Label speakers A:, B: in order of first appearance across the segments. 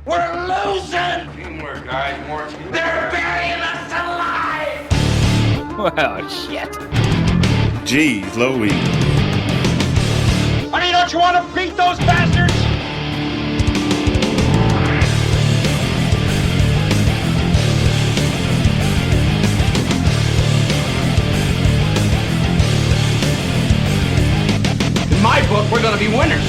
A: We're losing!
B: Teamwork, guys. More teamwork.
A: They're burying us alive!
C: Well, shit.
D: Jeez Louise.
A: Honey, don't you want to beat those bastards? In my book, we're gonna be winners.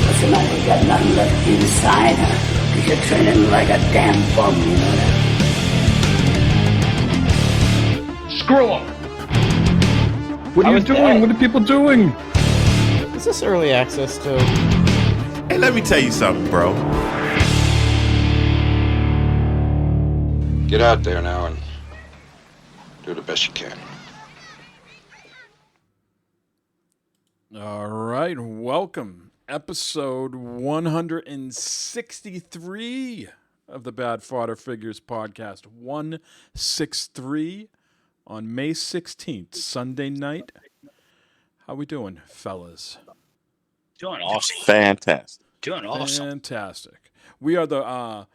E: Listen, man, you got nothing left inside, huh? Cause you're training like a damn bum, you know that?
A: Screw them.
F: What are you doing? What are people doing?
C: Is this early access too?
D: Hey, let me tell you something, bro.
B: Get out there now and do the best you can.
F: All right, welcome. Episode 163 of the Bad Fodder Figures podcast. 163 on May 16th, Sunday night. How we doing, fellas?
C: Doing awesome.
D: Fantastic.
C: Doing awesome.
F: Fantastic. We are the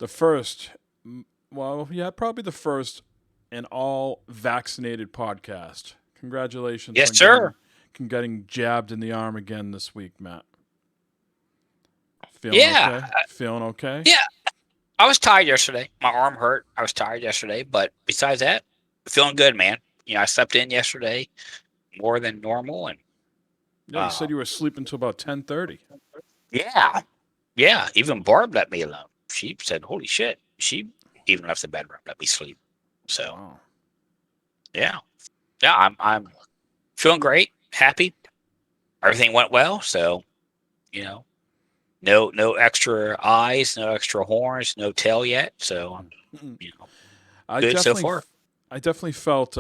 F: first, probably the first and all vaccinated podcast. Congratulations.
C: Yes,
F: on
C: sir.
F: getting jabbed in the arm again this week, Matt.
C: Yeah.
F: Okay? Feeling okay?
C: Yeah. I was tired yesterday. My arm hurt. I was tired yesterday, but besides that, feeling good, man. You know, I slept in yesterday more than normal, and
F: Yeah, you said you were sleeping until about 10:30.
C: yeah. Even Barb let me alone. She said, "Holy shit!" She even left the bedroom, let me sleep. So
F: Wow.
C: yeah. I'm feeling great, happy. Everything went well, so you know, no extra eyes, no extra horns, no tail yet. So you know, good so far.
F: I definitely felt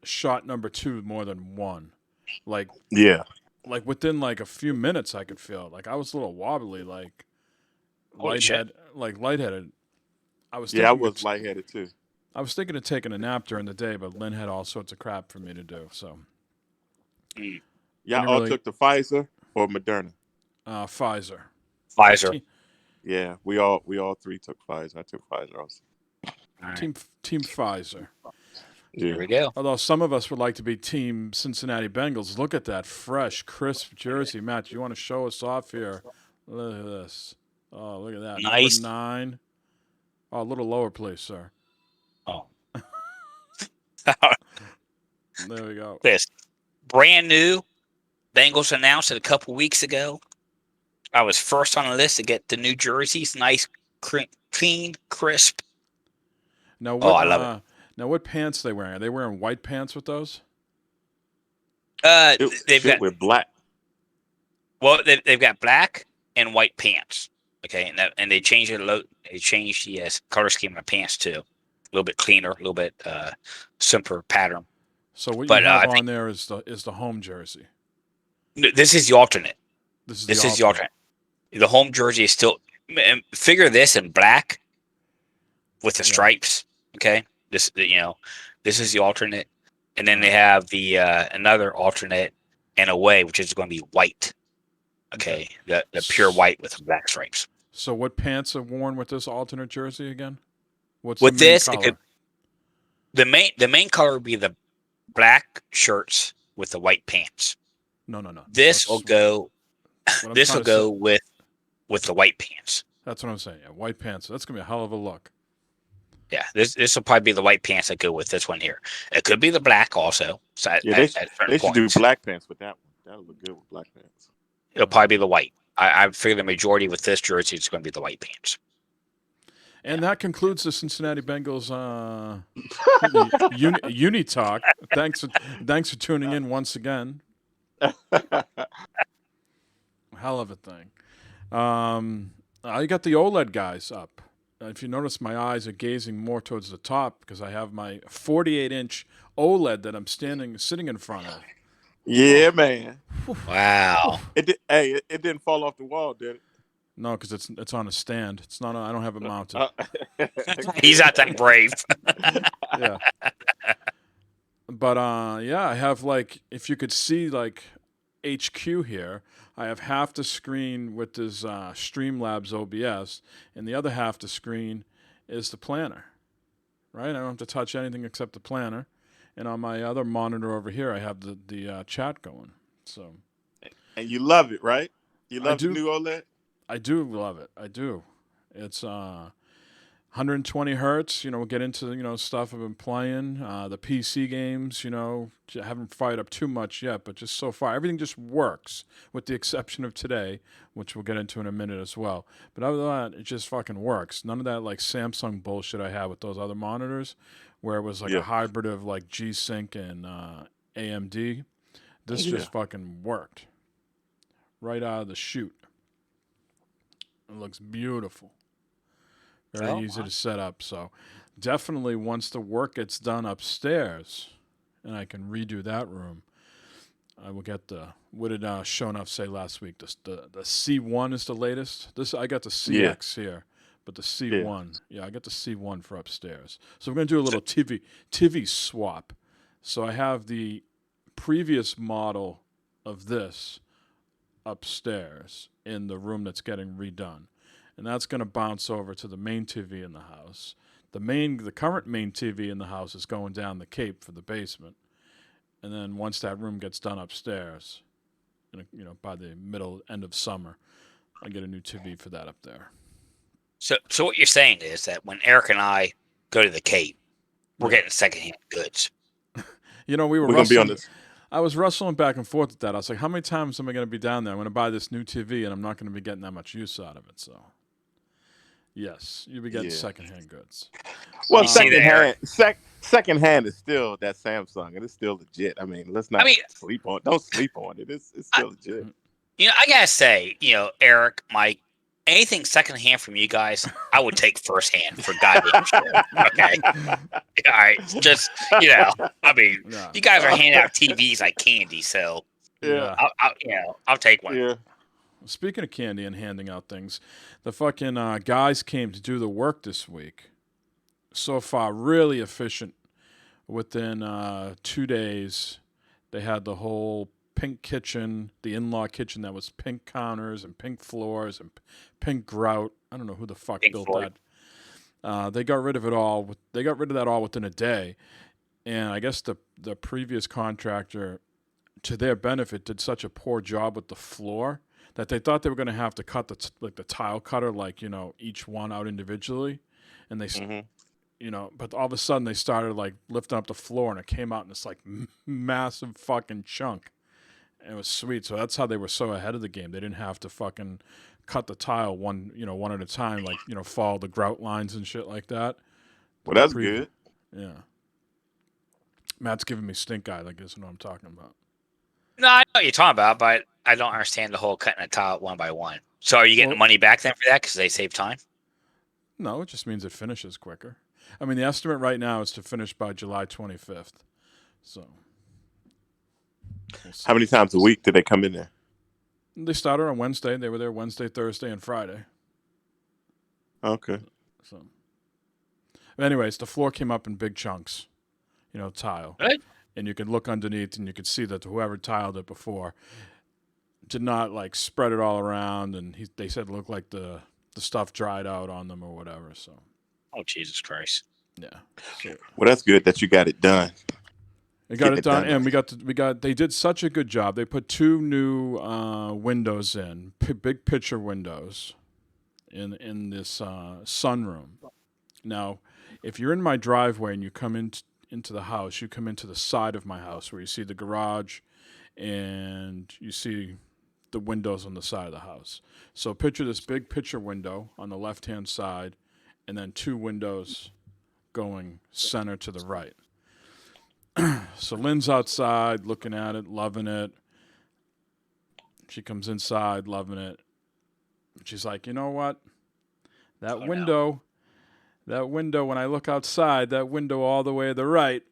F: shot number 2 more than one. Like within like a few minutes, I could feel it. Like I was a little wobbly, like
C: Holy shit.
F: lightheaded. I was
D: lightheaded too.
F: I was thinking of taking a nap during the day, but Lynn had all sorts of crap for me to do. So
D: Y'all all took the Pfizer or Moderna?
F: Pfizer.
D: Yeah, we all three took Pfizer. I took Pfizer also.
C: All right.
F: Team Pfizer.
C: Here we go.
F: Although some of us would like to be Team Cincinnati Bengals. Look at that fresh, crisp jersey. Matt, you want to show us off here? Look at this. Oh, look at that.
C: Nice.
F: Number 9. Oh, a little lower, please, sir.
C: Oh.
F: There we go.
C: This brand new Bengals announced it a couple weeks ago. I was first on the list to get the new jerseys. Nice, clean, crisp.
F: Now, what,
C: I love it.
F: Now, what pants are they wearing? Are they wearing white pants with those?
C: They've got
D: with black.
C: Well, they've got black and white pants. Okay, and they changed it. They changed the color scheme of the pants too. A little bit cleaner, a little bit simpler pattern.
F: So what you have on there is the home jersey.
C: This is the alternate.
F: This
C: is the alternate. The home jersey is still. Figure this in black with the stripes. Okay, this is the alternate, and then they have the another alternate and away, which is going to be white. Okay, the pure white with black stripes.
F: So what pants are worn with this alternate jersey again? What's
C: with
F: the main
C: this?
F: color?
C: The main color would be the black shirts with the white pants.
F: No.
C: This will go. This will go with the white pants.
F: That's what I'm saying. Yeah, white pants. That's gonna be a hell of a look.
C: Yeah, this will probably be the white pants that go with this one here. It could be the black also. So
D: they should do black pants with that one. That'll look good with black pants.
C: It'll probably be the white. I figure the majority with this jersey is going to be the white pants.
F: And that concludes the Cincinnati Bengals uni talk. Thanks for tuning in once again. Hell of a thing. I got the OLED guys up. If you notice, my eyes are gazing more towards the top because I have my 48-inch OLED that I'm sitting in front of.
D: Yeah, man.
C: Wow.
D: It didn't fall off the wall, did it?
F: No, because it's on a stand. It's not. I don't have it mounted.
C: He's not that brave.
F: Yeah. But I have like, if you could see like HQ here, I have half the screen with this Streamlabs OBS, and the other half the screen is the planner. Right? I don't have to touch anything except the planner. And on my other monitor over here, I have the chat going. So,
D: And you love it, right? You
F: I
D: love the
F: do.
D: new OLED?
F: I do love it. I do. It's 120 hertz. We'll get into stuff I've been playing. The PC games. I haven't fired up too much yet, but just so far everything just works, with the exception of today, which we'll get into in a minute as well. But other than that, it just fucking works. None of that like Samsung bullshit I had with those other monitors, where it was like a hybrid of like G-Sync and AMD. This just fucking worked right out of the chute. It looks beautiful. Very easy to set up. So definitely once the work gets done upstairs and I can redo that room, I will get what did Shonuff say last week? The C1 is the latest. I got the CX here, but the C1. Yeah, I got the C1 for upstairs. So we're going to do a little TV swap. So I have the previous model of this upstairs in the room that's getting redone. And that's going to bounce over to the main TV in the house. The current main TV in the house is going down the Cape for the basement. And then once that room gets done upstairs, by the end of summer, I get a new TV for that up there.
C: So what you're saying is that when Eric and I go to the Cape, we're getting secondhand goods.
F: We were
D: We're gonna be on this.
F: I was wrestling back and forth with that. I was like, how many times am I going to be down there? I'm going to buy this new TV, and I'm not going to be getting that much use out of it. So, yes, you'll be getting secondhand goods.
D: Well, secondhand is still that Samsung, and it's still legit. I mean, let's not sleep on. Don't sleep on it. It's still legit.
C: I gotta say, Eric, Mike, anything secondhand from you guys, I would take firsthand for goddamn sure. Okay, all right, just you guys are handing out TVs like candy, so I'll take one.
D: Yeah.
F: Speaking of candy and handing out things, the fucking guys came to do the work this week. So far, really efficient. Within 2 days, they had the whole pink kitchen, the in-law kitchen that was pink counters and pink floors and pink grout. I don't know who the fuck built that. They got rid of it all. They got rid of that all within a day. And I guess the previous contractor, to their benefit, did such a poor job with the floor that they thought they were going to have to cut the tile cutter, each one out individually. And they, but all of a sudden they started lifting up the floor, and it came out in this massive fucking chunk. And it was sweet. So that's how they were so ahead of the game. They didn't have to fucking cut the tile one at a time, follow the grout lines and shit like that.
D: Well, that's good.
F: Yeah. Matt's giving me stink eye, like this is what I'm talking about.
C: No, I know what you're talking about, but I don't understand the whole cutting a tile one by one. So are you getting money back then for that because they save time?
F: No, it just means it finishes quicker. I mean, the estimate right now is to finish by July 25th. So.
D: How many times a week did they come in there?
F: They started on Wednesday. They were there Wednesday, Thursday, and Friday.
D: Okay.
F: So, anyways, the floor came up in big chunks, tile.
C: Right.
F: And you could look underneath, and you could see that whoever tiled it before did not spread it all around, and they said it looked like the stuff dried out on them or whatever. So.
C: Oh, Jesus Christ.
F: Yeah. So,
D: well, that's good that you got it done.
F: They got it done, and they did such a good job. They put 2 new windows in, big picture windows in this sunroom. Now, if you're in my driveway and you come into the house, you come into the side of my house where you see the garage and you see the windows on the side of the house. So picture this big picture window on the left-hand side and then 2 windows going center to the right. So Lynn's outside looking at it, loving it. She comes inside, loving it. She's like, you know what? That window, when I look outside, that window all the way to the right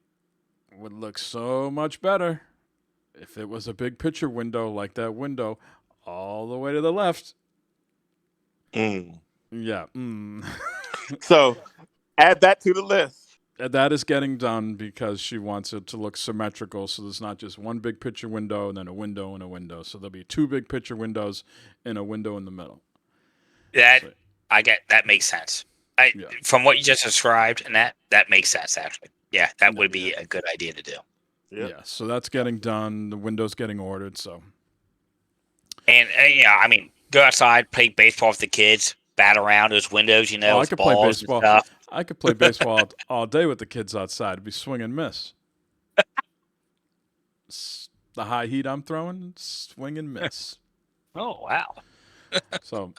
F: would look so much better if it was a big picture window like that window all the way to the left.
D: Mm.
F: Yeah.
D: So add that to the list.
F: that is getting done because she wants it to look symmetrical. So there's not just one big picture window and then a window and a window. So there'll be 2 big picture windows and a window in the middle.
C: That that makes sense.
F: Yeah.
C: From what you just described, and that makes sense actually. Yeah, that would be a good idea to do.
D: Yep.
F: Yeah. So that's getting done. The window's getting ordered. So.
C: And I mean, go outside, play baseball with the kids, bat around those windows. You know,
F: I
C: with
F: could play
C: balls and
F: baseball.
C: stuff.
F: I could play baseball all day with the kids outside. It'd be swing and miss. The high heat I'm throwing, swing and miss.
C: Oh wow!
F: So,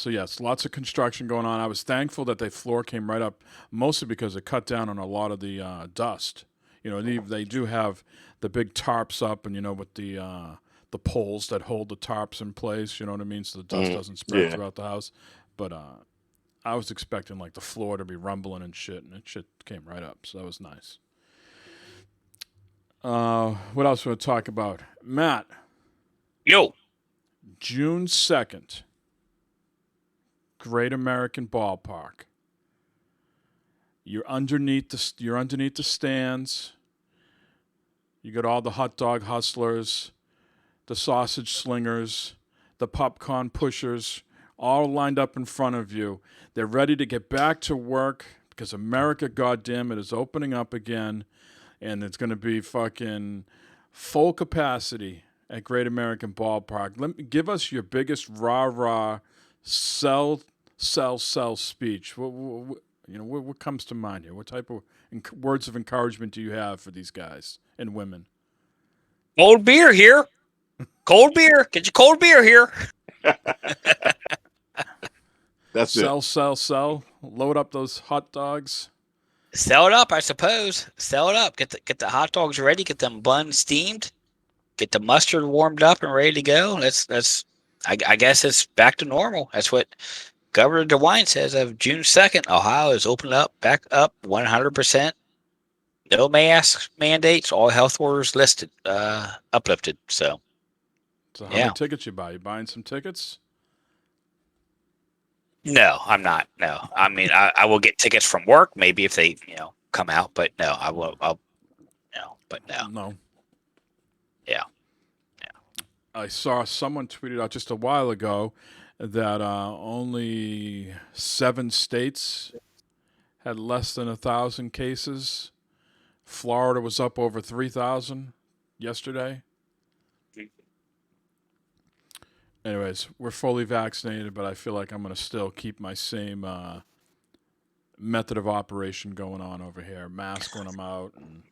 F: yes, lots of construction going on. I was thankful that the floor came right up, mostly because it cut down on a lot of the dust. You know, they do have the big tarps up, and with the poles that hold the tarps in place. You know what I mean, so the dust doesn't spread throughout the house. But I was expecting like the floor to be rumbling and shit shit came right up. So that was nice. What else want to talk about? Matt.
C: Yo.
F: June 2nd. Great American Ballpark. You're underneath the stands. You got all the hot dog hustlers, the sausage slingers, the popcorn pushers, all lined up in front of you. They're ready to get back to work because America, goddamn it, is opening up again, and it's going to be fucking full capacity at Great American Ballpark. Give us your biggest rah-rah sell speech. What comes to mind here? What type of words of encouragement do you have for these guys and women?
C: Cold beer here. Cold beer. Get your cold beer here.
D: That's
F: sell. Load up those hot dogs.
C: Sell it up, I suppose. Sell it up. Get the hot dogs ready. Get them buns steamed. Get the mustard warmed up and ready to go. I guess it's back to normal. That's what Governor DeWine says. Of June 2nd, Ohio is opened up, back up 100%. No mask mandates. All health orders listed, uplifted. So
F: how many tickets you buy? You buying some tickets?
C: No, I'm not. No, I mean I will get tickets from work maybe if they come out, but no, I will. But no.
F: No.
C: Yeah.
F: I saw someone tweeted out just a while ago that only 7 states had less than 1,000 cases. Florida was up over 3,000 yesterday. Anyways, we're fully vaccinated, but I feel like I'm going to still keep my same method of operation going on over here. Mask when I'm out. And,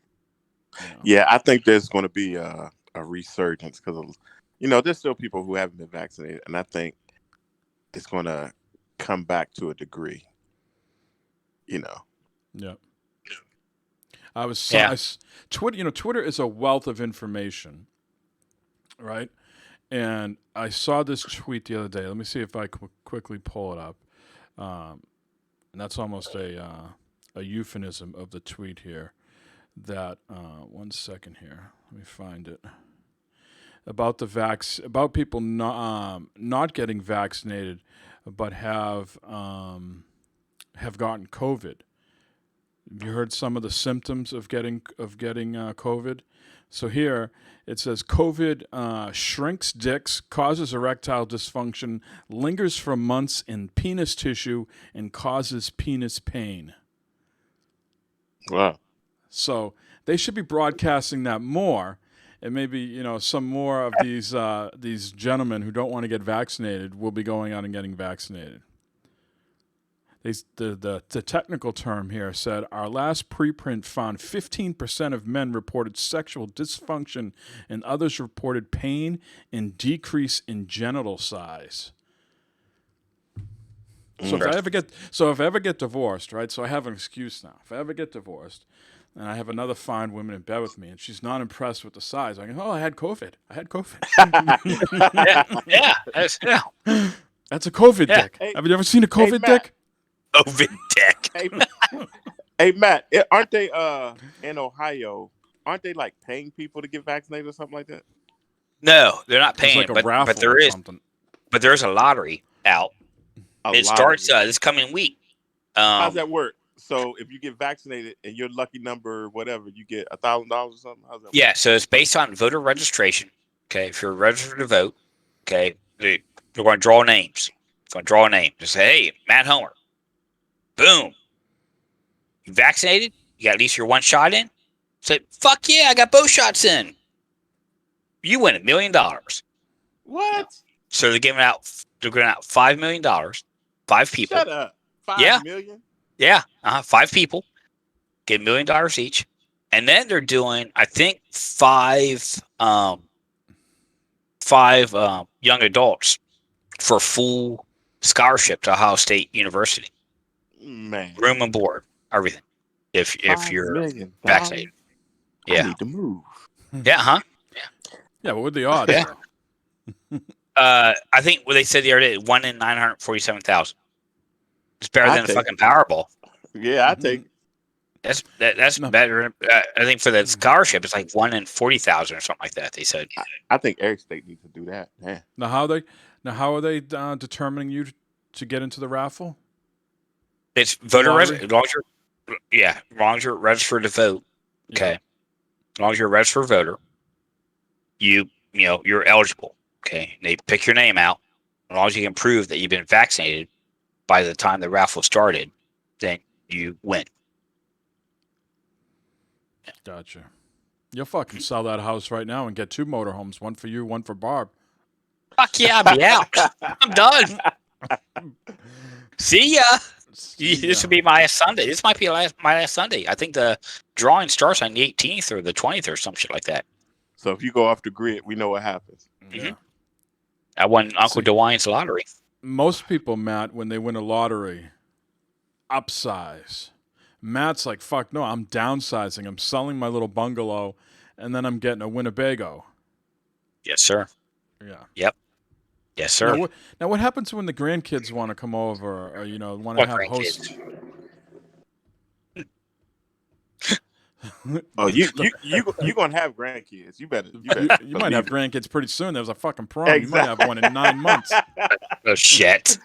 D: Yeah, I think there's going to be a resurgence because, there's still people who haven't been vaccinated, and I think it's going to come back to a degree.
F: Yeah. Twitter is a wealth of information, right? And I saw this tweet the other day. Let me see if I quickly pull it up. And that's almost a euphemism of the tweet here. That 1 second here. Let me find it. About about people not getting vaccinated, but have gotten COVID. Have you heard some of the symptoms of getting COVID? So here it says COVID shrinks dicks, causes erectile dysfunction, lingers for months in penis tissue, and causes penis pain.
D: Wow.
F: So they should be broadcasting that more, and maybe some more of these gentlemen who don't want to get vaccinated will be going out and getting vaccinated. The technical term here said, our last preprint found 15% of men reported sexual dysfunction and others reported pain and decrease in genital size. So if I ever get divorced, right? So I have an excuse now. If I ever get divorced and I have another fine woman in bed with me and she's not impressed with the size, I go, I had COVID.
C: Yeah.
F: That's a COVID dick. Have you ever seen a COVID dick?
C: COVID dick.
D: Hey, Matt, aren't they in Ohio? Aren't they like paying people to get vaccinated or something like that?
C: No, they're not paying.
F: It's like a raffle
C: but there
F: or
C: is.
F: something.
C: But there's a lottery out. It starts this coming week.
D: How's that work? So if you get vaccinated and you're lucky number whatever, you get $1,000 or something. How's that?
C: Yeah, so it's based on voter registration. Okay, if you're registered to vote, okay, they're going to draw names. Going to draw a name. Just say, hey, Matt Homer. Boom. You vaccinated? You got at least your one shot in? Say, fuck yeah, I got both shots in. You win $1 million.
D: What?
C: So they're giving out $5 million. 5 people.
D: Shut up.
C: Yeah.
D: 5 million?
C: Yeah. 5 people get $1 million each. And then they're doing, I think, 5 young adults for full scholarship to Ohio State University.
D: Man.
C: Room and board, everything. If you're
D: $5 million.
C: vaccinated.
D: I
C: Yeah.
D: need to move.
C: Yeah, huh?
F: Yeah, what were the odds?
C: Yeah. I think what they said the other day, 1 in 947,000. It's better than a fucking Powerball.
D: Yeah, I take it.
C: That's better. I think for the scholarship, it's like 1 in 40,000 or something like that. They said.
D: I think every state needs to do that. Man.
F: Now how are they determining you to get into the raffle?
C: It's voter
F: Lottery?
C: as long as you're registered to vote. Okay, as long as you're a registered voter, you're eligible. Okay, they pick your name out. As long as you can prove that you've been vaccinated by the time the raffle started, then you win.
F: Gotcha. You'll fucking sell that house right now and get 2 motorhomes, one for you, one for Barb.
C: Fuck yeah, I'll be out. I'm done. See ya. This will be my last Sunday. This might be my last Sunday. I think the drawing starts on the 18th or the 20th or some shit like that.
D: So if you go off the grid, we know what happens.
F: Yeah.
C: I won Uncle DeWine's lottery.
F: Most people, Matt, when they win a lottery, upsize. Matt's like, fuck no, I'm downsizing. I'm selling my little bungalow, and then I'm getting a Winnebago.
C: Yes, sir.
F: Yeah.
C: Yep. Yes, sir.
F: Now, what happens when the grandkids want to come over or want to have hosts?
D: Oh, you gonna have grandkids? You better.
F: You might have grandkids pretty soon. There's a fucking prom. You might have one in 9 months.
C: Oh shit.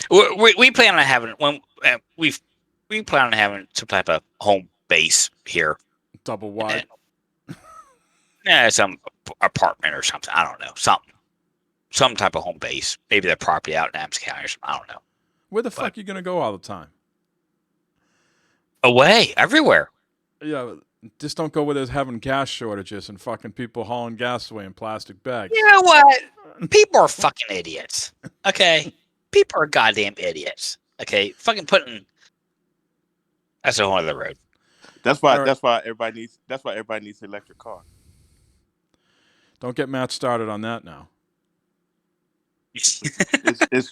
C: We plan on having we plan on having some type of home base here.
F: Double wide.
C: Yeah, some apartment or something. I don't know. Some type of home base. Maybe their property out in Adams County or something. I don't know.
F: Where the fuck are you going to go all the time?
C: Away. Everywhere.
F: Yeah, just don't go where there's having gas shortages and fucking people hauling gas away in plastic bags.
C: You know what? People are fucking idiots. Okay? People are goddamn idiots. Okay? Fucking putting... That's a whole other road.
D: That's why everybody needs an electric car.
F: Don't get Matt started on that now.
D: It's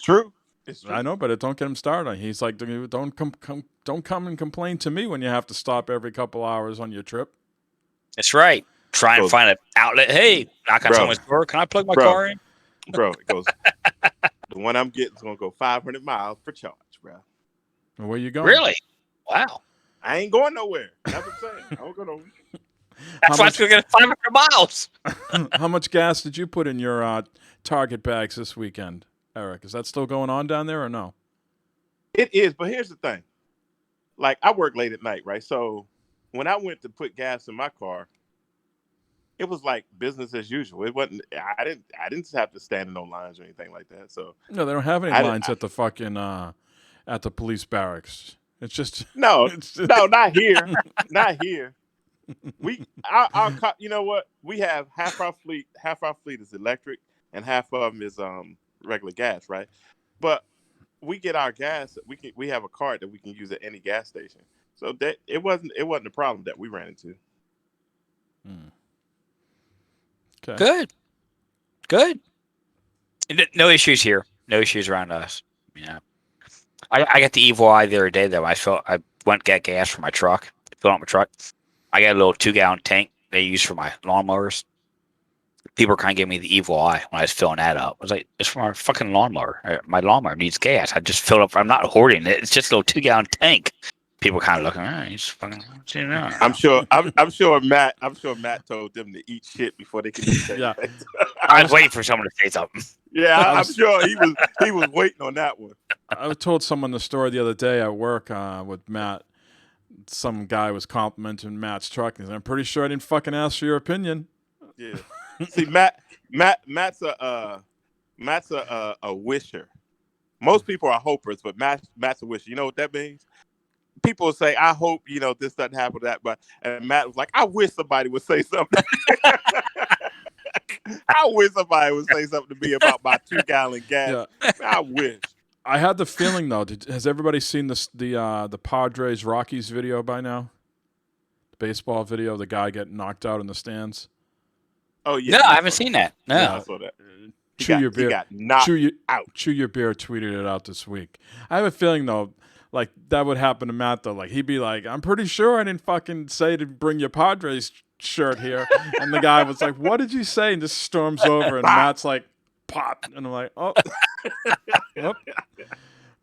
D: true. It's true.
F: I know, but don't get him started. He's like, don't come and complain to me when you have to stop every couple hours on your trip.
C: That's right. Try and find an outlet. Hey, knock on someone's door. Can I plug my car in?
D: Bro, it goes. The one I'm getting is gonna go 500 miles for charge, bro.
F: Where you going?
C: Really? Wow.
D: I ain't going nowhere. That's what I'm saying. I won't go nowhere.
C: That's why it's going to get 500 miles.
F: How much gas did you put in your Target bags this weekend, Eric? Is that still going on down there or no?
D: It is, but here's the thing. Like, I work late at night, right? So when I went to put gas in my car, it was like business as usual. It wasn't. I didn't have to stand in no lines or anything like that. So
F: no, they don't have any lines at the fucking at the police barracks. It's just
D: no, not here, not here. Our you know what? We have half our fleet is electric, and half of them is regular gas, right? But we get our gas. We have a card that we can use at any gas station. So that it wasn't a problem that we ran into.
C: Okay. Good. No issues here. No issues around us. Yeah. I got the evil eye the other day though. I went to get gas for my truck. Filled up my truck. I got a little 2-gallon tank they use for my lawnmowers. People were kind of giving me the evil eye when I was filling that up. I was like, it's for my fucking lawnmower. My lawnmower needs gas. I just filled up. I'm not hoarding it. It's just a little 2-gallon tank. people kind of looking. He's fucking.
D: I'm sure Matt told them to eat shit before they could eat that.
F: Yeah.
C: I was waiting for someone to say something.
D: Yeah, I'm sure he was waiting on that one.
F: I told someone the story the other day at work with Matt. Some guy was complimenting Matt's truck, and I'm pretty sure I didn't fucking ask for your opinion.
D: Yeah. See, Matt's a wisher. Most people are hopers, but Matt's a wisher. You know what that means? People say, "I hope this doesn't happen." And Matt was like, "I wish somebody would say something." I wish somebody would say something to me about my 2-gallon gas.
F: Yeah.
D: I wish.
F: I had the feeling though. Has everybody seen the Padres Rockies video by now? The baseball video, the guy getting knocked out in the stands.
D: Oh yeah.
C: No, I haven't seen that. No.
D: Yeah, I saw that.
F: Your beer.
D: He got knocked out.
F: Chew Your Beer tweeted it out this week. I have a feeling though, like that would happen to Matt though. Like he'd be like, "I'm pretty sure I didn't fucking say to bring your Padres shirt here," and the guy was like, "What did you say?" and just storms over, and Matt's like, "Pop," and I'm like, "Oh." Yep.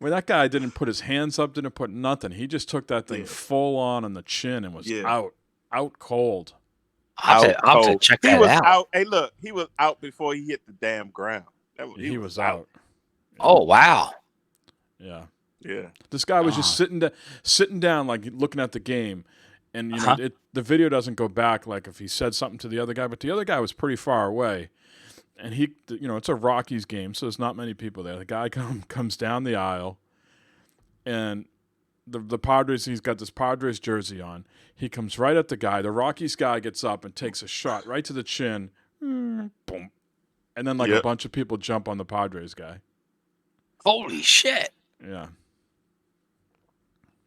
F: Well, that guy didn't put his hands up, didn't put nothing. He just took that thing full on the chin and was out cold.
C: I'll have to check that out.
D: Hey, look, he was out before he hit the damn ground.
F: He was out.
C: Oh wow.
F: Yeah.
D: Yeah.
F: This guy was just sitting down, like looking at the game, and the video doesn't go back like if he said something to the other guy, but the other guy was pretty far away. And it's a Rockies game, so there's not many people there. The guy comes down the aisle, and the Padres, he's got this Padres jersey on. He comes right at the guy. The Rockies guy gets up and takes a shot right to the chin. Boom. And then a bunch of people jump on the Padres guy.
C: Holy shit.
F: Yeah.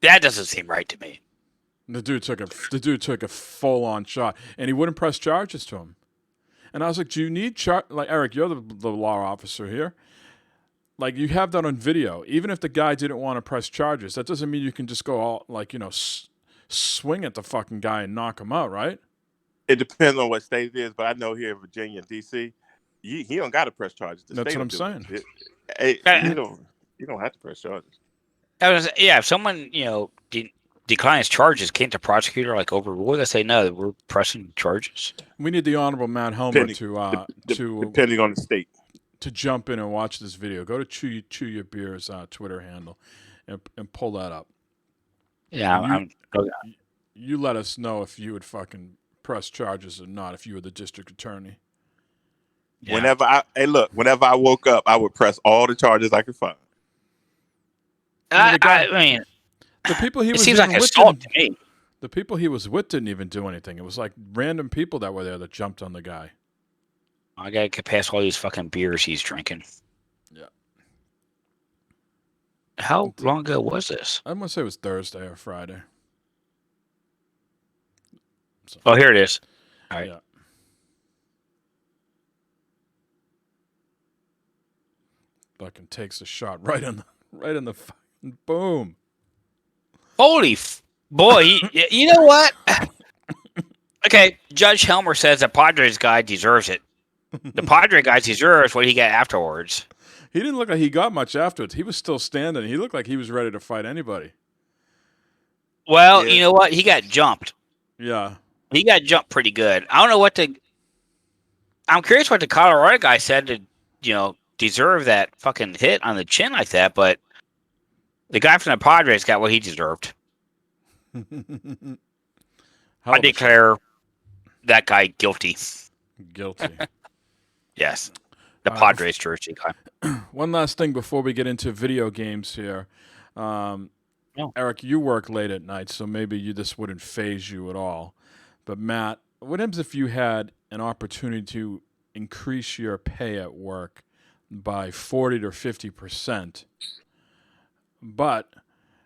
C: That doesn't seem right to me.
F: The dude took a full-on shot, and he wouldn't press charges to him. And I was like, "Do you need Eric? You're the law officer here. Like, you have that on video. Even if the guy didn't want to press charges, that doesn't mean you can just go all swing at the fucking guy and knock him out, right?"
D: It depends on what state it is, but I know here in Virginia and D.C., he don't got to press charges.
F: That's what I'm saying.
D: You don't have to press charges.
C: If someone declines charges, can't the prosecutor overrule? They say no, we're pressing charges.
F: We need the Honorable Matt Helmer to
D: depending on the state
F: to jump in and watch this video. Go to Chew Your Beer's Twitter handle and pull that up.
C: Yeah,
F: you let us know if you would fucking press charges or not if you were the district attorney.
C: Yeah.
D: Whenever I woke up, I would press all the charges I could find.
C: I mean,
F: the people he was
C: seems like assault to me.
F: The people he was with didn't even do anything. It was like random people that were there that jumped on the guy.
C: I gotta get past all these fucking beers he's drinking.
F: Yeah.
C: How long ago was this?
F: I'm gonna say it was Thursday or Friday. So,
C: oh, here it is. All right.
F: Yeah. Fucking takes a shot right in the fucking boom.
C: Holy boy! You know what? Okay, Judge Helmer says the Padres guy deserves it. The Padre guy deserves what he got afterwards.
F: He didn't look like he got much afterwards. He was still standing. He looked like he was ready to fight anybody.
C: Well, you know what? He got jumped.
F: Yeah.
C: He got jumped pretty good. I don't know I'm curious what the Colorado guy said to, deserve that fucking hit on the chin like that, but the guy from the Padres got what he deserved. I declare that guy guilty.
F: Guilty.
C: Yes. The Padres jersey guy.
F: One last thing before we get into video games here. Eric, you work late at night, so maybe this wouldn't faze you at all. But Matt, what happens if you had an opportunity to increase your pay at work by 40 to 50%, but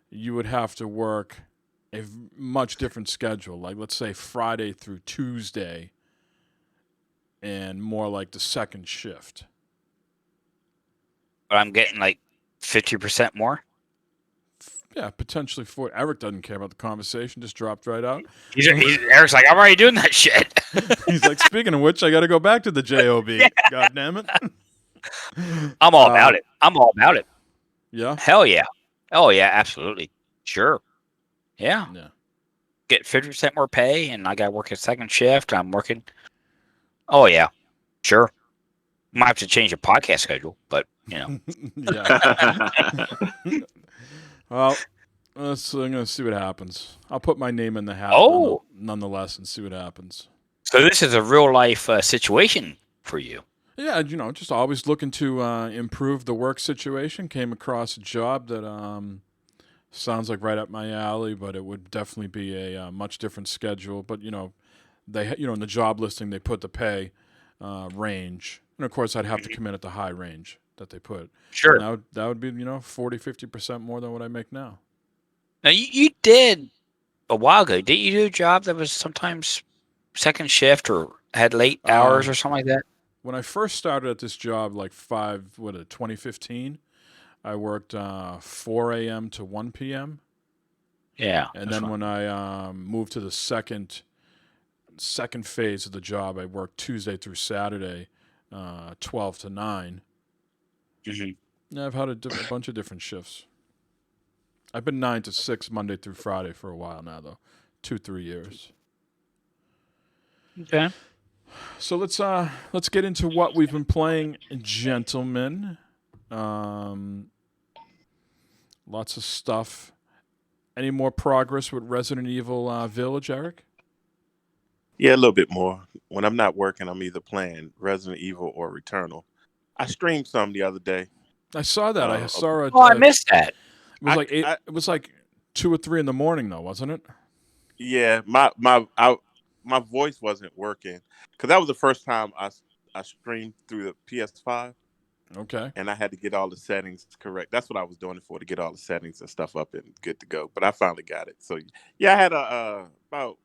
F: you would have to work a much different schedule, like let's say Friday through Tuesday, and more like the second shift?
C: But I'm getting 50% more?
F: Yeah, potentially 40. Eric doesn't care about the conversation, just dropped right out.
C: Eric's like, I'm already doing that shit.
F: He's like, speaking of which, I got to go back to the JOB. Yeah. God damn it.
C: I'm all about it. I'm all about it.
F: Yeah?
C: Hell yeah. Oh, yeah, absolutely. Sure. Yeah.
F: Yeah.
C: Get 50% more pay, and I got to work a second shift. I'm working. Oh, yeah. Sure. Might have to change the podcast schedule, but,
F: Yeah. Well, I'm going to see what happens. I'll put my name in the hat
C: Oh.
F: nonetheless and see what happens.
C: So this is a real life situation for you.
F: Yeah, just always looking to improve the work situation. Came across a job that sounds like right up my alley, but it would definitely be a much different schedule. But they in the job listing they put the pay range, and of course I'd have to come in at the high range that they put.
C: Sure.
F: And that would be 40-50% more than what I make now.
C: Now, you did a while ago. Did you do a job that was sometimes second shift or had late hours or something like that?
F: When I first started at this job, like 2015, I worked 4 a.m. to 1 p.m.
C: Yeah.
F: And then when I moved to the second phase of the job, I worked Tuesday through Saturday, 12 to 9.
C: Mhm.
F: Yeah, I've had a bunch of different shifts. I've been 9 to 6 Monday through Friday for a while now, though, 2-3 years.
C: Okay.
F: So let's get into what we've been playing, gentlemen. Lots of stuff. Any more progress with Resident Evil Village, Eric?
D: Yeah, a little bit more. When I'm not working, I'm either playing Resident Evil or Returnal. I streamed some the other day.
F: I saw that. I saw it.
C: Oh, I missed that.
F: It was it was like 2 or 3 in the morning, though, wasn't it?
D: Yeah, my voice wasn't working because that was the first time I streamed through the PS5.
F: Okay.
D: And I had to get all the settings correct. That's what I was doing it for, to get all the settings and stuff up and good to go. But I finally got it. So yeah, I had about,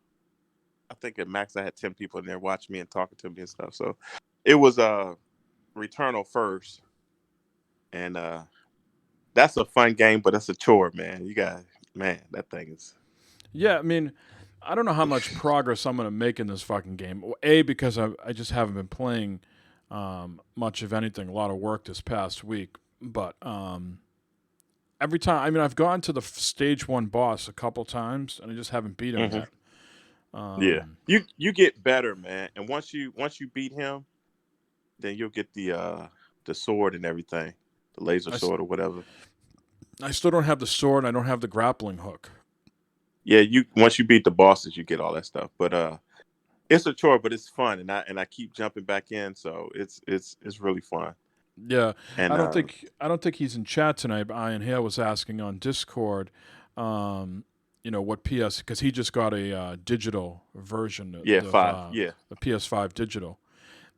D: I think at max I had 10 people in there watching me and talking to me and stuff. So it was Returnal first, and that's a fun game, but it's a chore, man. That thing is.
F: Yeah, I mean, I don't know how much progress I'm going to make in this fucking game. A, because I just haven't been playing much of anything. A lot of work this past week, but every time, I mean, I've gone to the stage 1 boss a couple times, and I just haven't beat him yet.
D: Yeah, you get better, man, and once you beat him, then you'll get the sword and everything, the laser sword or whatever.
F: I still don't have the sword. And I don't have the grappling hook.
D: Yeah, once you beat the bosses, you get all that stuff. But it's a chore, but it's fun, and I keep jumping back in, so it's really fun.
F: Yeah,
D: and
F: I don't think he's in chat tonight. But Ian Hale was asking on Discord, what PS, because he just got a digital version.
D: Yeah,
F: of,
D: 5. Yeah,
F: the PS5 digital,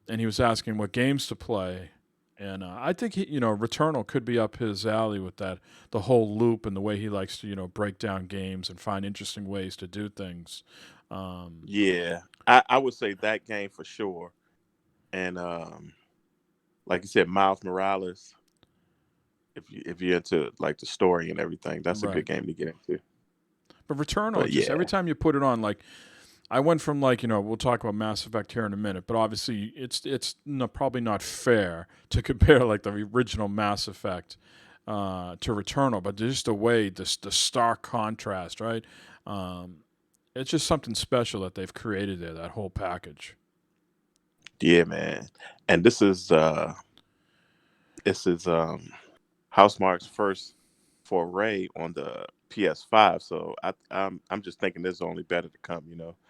F: and he was asking what games to play. And I think Returnal could be up his alley with that, the whole loop and the way he likes to break down games and find interesting ways to do things.
D: Yeah, I would say that game for sure. And like you said, Miles Morales. If you're into like the story and everything, that's a good game to get into.
F: But Returnal, every time you put it on, like I went from we'll talk about Mass Effect here in a minute, but obviously it's probably not fair to compare like the original Mass Effect to Returnal, but just the way the stark contrast, right? It's just something special that they've created there, that whole package.
D: Yeah, man. And this is Housemarque's first foray on the PS5, so I'm just thinking there's only better to come,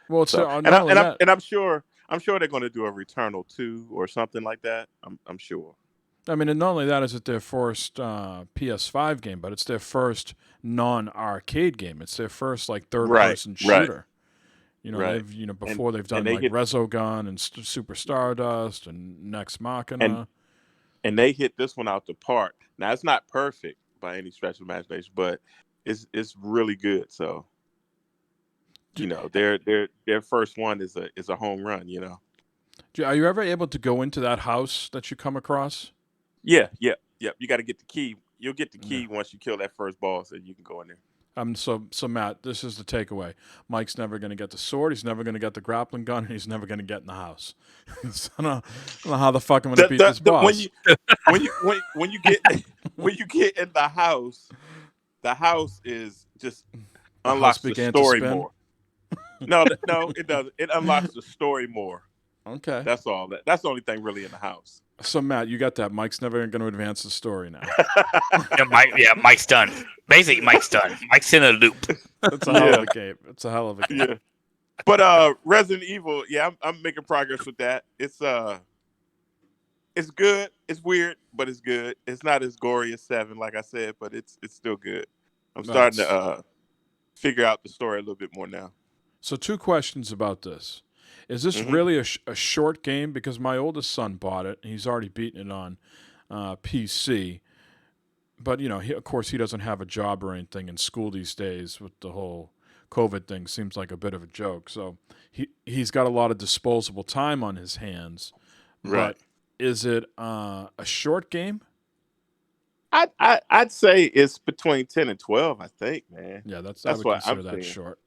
F: Well, it's
D: so, and I'm sure they're going to do a Returnal 2 or something like that. I'm sure.
F: I mean, and not only that is it their first PS5 game, but it's their first non-arcade game. It's their first like third-person shooter. They've before they've done like Resogun and Super Stardust and Next Machina.
D: And they hit this one out the park. Now it's not perfect by any stretch of imagination, but it's really good. So their first one is a home run.
F: Are you ever able to go into that house that you come across?
D: Yeah. You got to get the key. You'll get the key once you kill that first boss, and you can go in there.
F: So Matt, this is the takeaway. Mike's never going to get the sword. He's never going to get the grappling gun, and he's never going to get in the house. So I don't know how the fuck I'm going to beat this boss.
D: When you get in the house is just unlocks the
F: began to
D: story
F: spin?
D: more. No, no, it doesn't. It unlocks the story more.
F: Okay.
D: That's all. That's the only thing really in the house.
F: So Matt, you got that. Mike's never going to advance the story now.
C: Mike's done. Basically, Mike's done. Mike's in a loop.
F: It's a hell of a game. It's a hell of a game.
D: Yeah. But Resident Evil, yeah, I'm making progress with that. It's good. It's weird, but it's good. It's not as gory as 7, like I said, but it's still good. I'm starting to figure out the story a little bit more now.
F: So 2 questions about this. Is this really a short game? Because my oldest son bought it, and he's already beaten it on PC. But, of course, he doesn't have a job or anything in school these days with the whole COVID thing. Seems like a bit of a joke. So he's got a lot of disposable time on his hands.
D: Right.
F: But is it a short game?
D: I'd say it's between 10 and 12, I think, man.
F: Yeah, I
D: That's
F: would
D: what
F: consider
D: I'm
F: that
D: thinking.
F: short.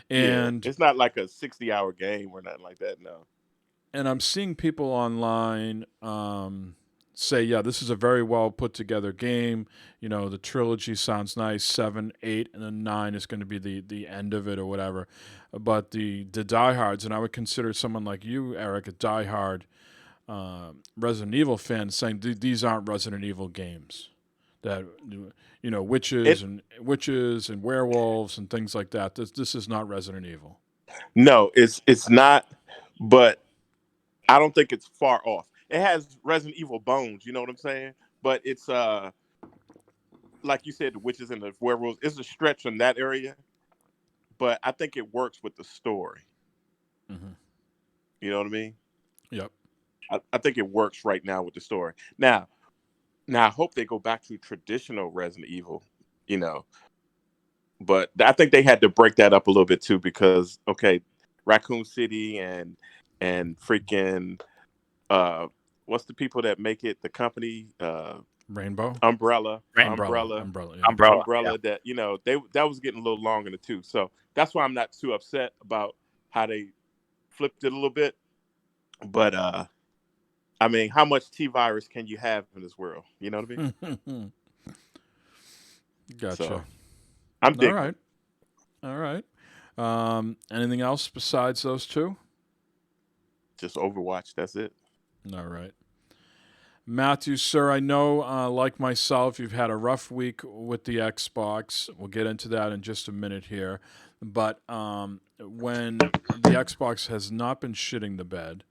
D: Yeah,
F: And
D: it's not like a 60-hour game or nothing like that, no.
F: And I'm seeing people online say, yeah, this is a very well put together game. The trilogy sounds nice. 7, 8, and then 9 is going to be the end of it or whatever. But the diehards, and I would consider someone like you, Eric, a diehard Resident Evil fan, saying these aren't Resident Evil games. That witches and werewolves and things like that. This is not Resident Evil.
D: No, it's not, but I don't think it's far off. It has Resident Evil bones, you know what I'm saying? But it's like you said, the witches and the werewolves. It's a stretch from that area, but I think it works with the story.
F: Mm-hmm.
D: You know what I mean?
F: Yep.
D: I think it works right now with the story. Now I hope they go back to traditional Resident Evil, but I think they had to break that up a little bit too, because Raccoon City and freaking what's the people that make it, the company
F: Rainbow?
D: Umbrella.
F: Yeah.
D: That that was getting a little long in the tooth. So that's why I'm not too upset about how they flipped it a little bit. But I mean, how much T-virus can you have in this world? You know what I mean?
F: Gotcha.
D: So, I'm digging.
F: All right. Anything else besides those 2?
D: Just Overwatch. That's it.
F: All right. Matthew, sir, I know, like myself, you've had a rough week with the Xbox. We'll get into that in just a minute here. But when the Xbox has not been shitting the bed,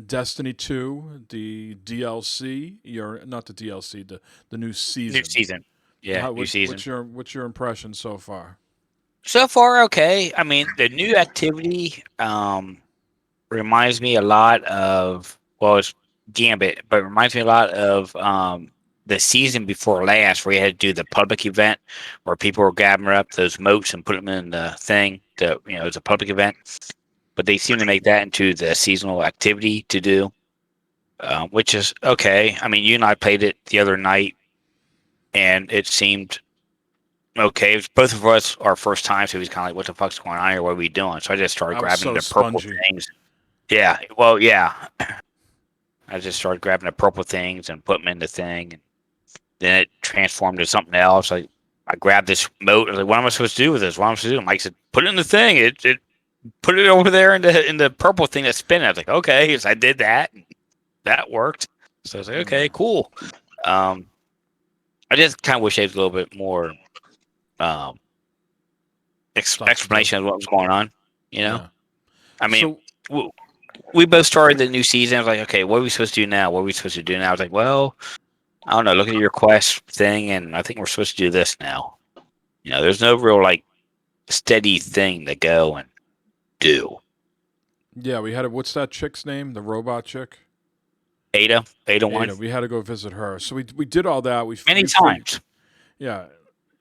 F: Destiny 2, the DLC, not the DLC, the new season.
C: New season. Yeah, new season.
F: What's your impression so far?
C: So far, okay. I mean, the new activity reminds me a lot of, well, it's Gambit, but it reminds me a lot of the season before last, where you had to do the public event where people were gathering up those moats and put them in the thing. It's a public event. But they seem to make that into the seasonal activity to do, which is okay. I mean, you and I played it the other night, and it seemed okay. It was both of us our first time, so he was kind of like, "What the fuck's going on here? What are we doing?" So I just started grabbing the purple things. Yeah, well, yeah. I just started grabbing the purple things and putting them in the thing, and then it transformed to something else. I grabbed this moat. I was like, "What am I supposed to do with this? What am I supposed to do?" Mike said, "Put it in the thing." It put it over there in the purple thing that's spinning. I was like, okay, so I did that. That worked. So I was like, okay, cool. I just kind of wish there was a little bit more explanation of what was going on. Yeah. I mean, we both started the new season. I was like, okay, what are we supposed to do now? What are we supposed to do now? I was like, well, I don't know. Look at your quest thing, and I think we're supposed to do this now. There's no real steady thing to go and do.
F: Yeah, we had what's that chick's name? The robot chick?
C: Ada 1.
F: We had to go visit her. So we did all that.
C: Many times.
F: Yeah.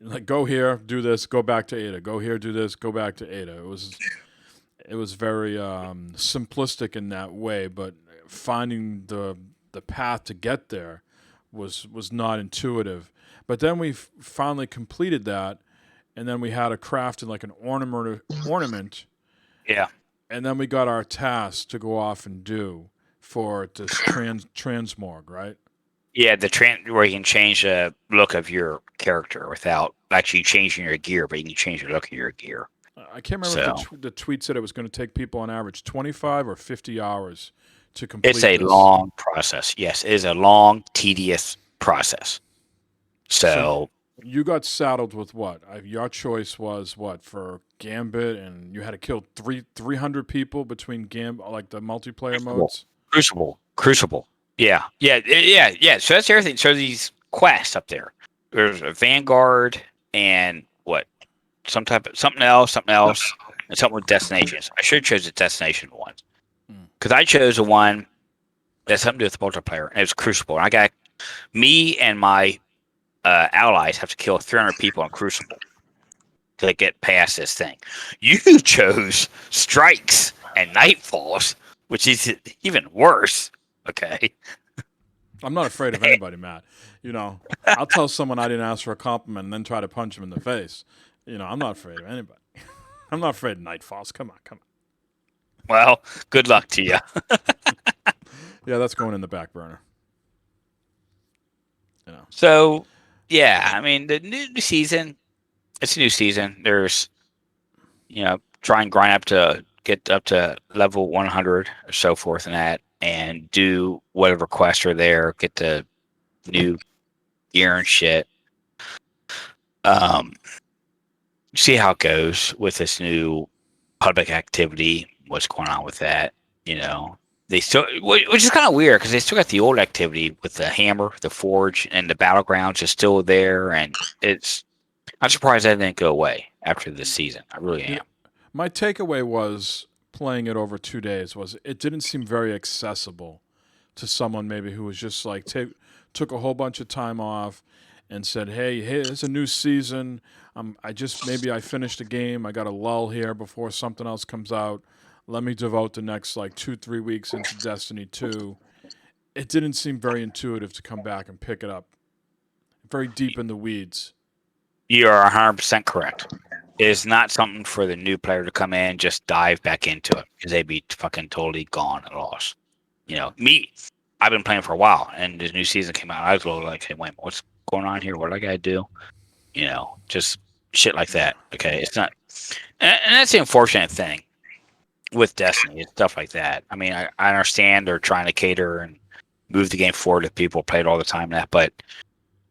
F: Like, go here, do this, go back to Ada. Go here, do this, go back to Ada. It was very simplistic in that way, but finding the path to get there was not intuitive. But then we finally completed that, and then we had to craft like an ornament.
C: Yeah.
F: And then we got our task to go off and do for this transmorg, right?
C: Yeah, where you can change the look of your character without actually changing your gear, but you can change the look of your gear.
F: I can't remember
C: So
F: if the tweet said it was going to take people on average 25 or 50 hours to
C: it's
F: complete
C: a
F: this.
C: long process. Yes, it is a long, tedious process.
F: So
C: So
F: you got saddled with what? Your choice was what for Gambit, and you had to kill 300 people between like the multiplayer
C: Crucible,
F: modes.
C: Crucible. Yeah. So that's everything. So these quests up there. There's a Vanguard and what? Something else, and something with destinations. I should have chose the destination one because I chose the one that's something to do with multiplayer, and it was Crucible. And I got me and my allies have to kill 300 people on Crucible to get past this thing. You chose Strikes and Nightfalls, which is even worse. Okay.
F: I'm not afraid of anybody, Matt. I'll tell someone I didn't ask for a compliment and then try to punch them in the face. I'm not afraid of anybody. I'm not afraid of Nightfalls. Come on.
C: Well, good luck to you.
F: Yeah, that's going in the back burner.
C: So, yeah, I mean, the new season, it's a new season. There's, try and grind up to get up to level 100 or so forth and that, and do whatever quests are there, get the new gear and shit. See how it goes with this new public activity, what's going on with that, They still, which is kind of weird because they still got the old activity with the hammer, the forge, and the battlegrounds is still there, and I'm surprised that didn't go away after this season. I really am.
F: My takeaway was playing it over 2 days was it didn't seem very accessible to someone maybe who was just like took a whole bunch of time off and said, "Hey, it's a new season. I finished a game. I got a lull here before something else comes out. Let me devote the next like 2-3 weeks into Destiny 2." It didn't seem very intuitive to come back and pick it up. Very deep in the weeds.
C: You are 100% correct. It is not something for the new player to come in and just dive back into it because they'd be fucking totally gone and lost. Me, I've been playing for a while, and this new season came out. I was a little like, "Hey, wait, what's going on here? What do I gotta do?" Just shit like that. Okay, it's not, and that's the unfortunate thing with Destiny and stuff like that. I mean, I understand they're trying to cater and move the game forward if people play it all the time, and that, but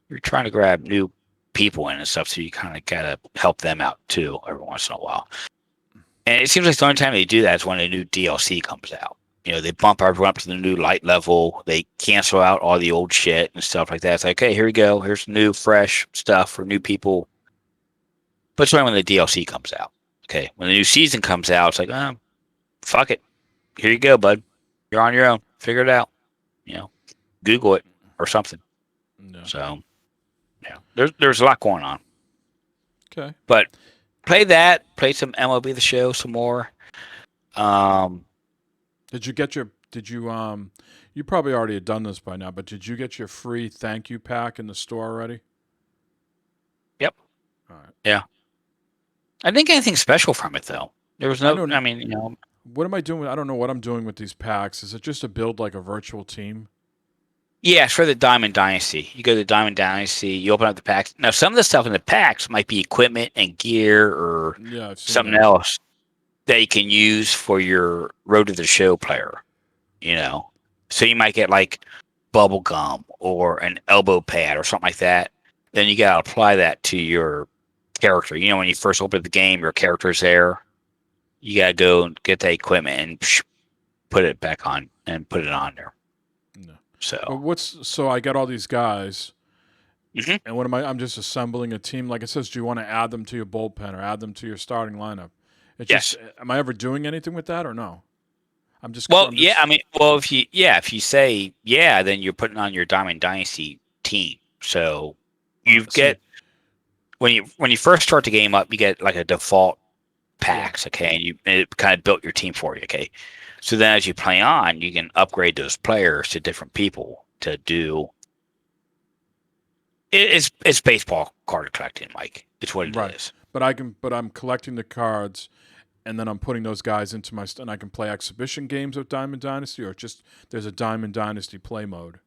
C: you're trying to grab new people in and stuff, so you kind of gotta help them out too every once in a while. And it seems like the only time they do that is when a new DLC comes out. They bump everyone up to the new light level. They cancel out all the old shit and stuff like that. It's like, okay, here we go. Here's new, fresh stuff for new people. But it's only when the DLC comes out. Okay, when the new season comes out, it's like, fuck it. Here you go, bud. You're on your own. Figure it out. Google it or something.
F: No.
C: So, yeah, there's a lot going on.
F: Okay.
C: But play that. Play some MLB The Show some more.
F: Did you you probably already had done this by now, but did you get your free thank you pack in the store already?
C: Yep.
F: All right.
C: Yeah. I didn't get anything special from it though. There was no. I mean,
F: What am I doing? I don't know what I'm doing with these packs. Is it just to build like a virtual team?
C: Yeah, it's for the Diamond Dynasty. You go to the Diamond Dynasty, you open up the packs. Now, some of the stuff in the packs might be equipment and gear or something else that you can use for your Road to the Show player. So you might get like bubble gum or an elbow pad or something like that. Then you got to apply that to your character. When you first open the game, your character's there. You got to go and get that equipment and put it back on and put it on there.
F: No.
C: So,
F: so I got all these guys,
C: mhm.
F: and what am I? I'm just assembling a team. Like it says, do you want to add them to your bullpen or add them to your starting lineup?
C: Yes.
F: Am I ever doing anything with that or no?
C: Yeah. I mean, if you say yeah, then you're putting on your Diamond Dynasty team. So you get when you first start the game up, you get like a default packs, okay, and it kind of built your team for you, okay. So then as you play on, you can upgrade those players to different people to do. It's baseball card collecting, Mike. It's what it is.
F: But I'm collecting the cards, and then I'm putting those guys into and I can play exhibition games of Diamond Dynasty, or just there's a Diamond Dynasty play mode.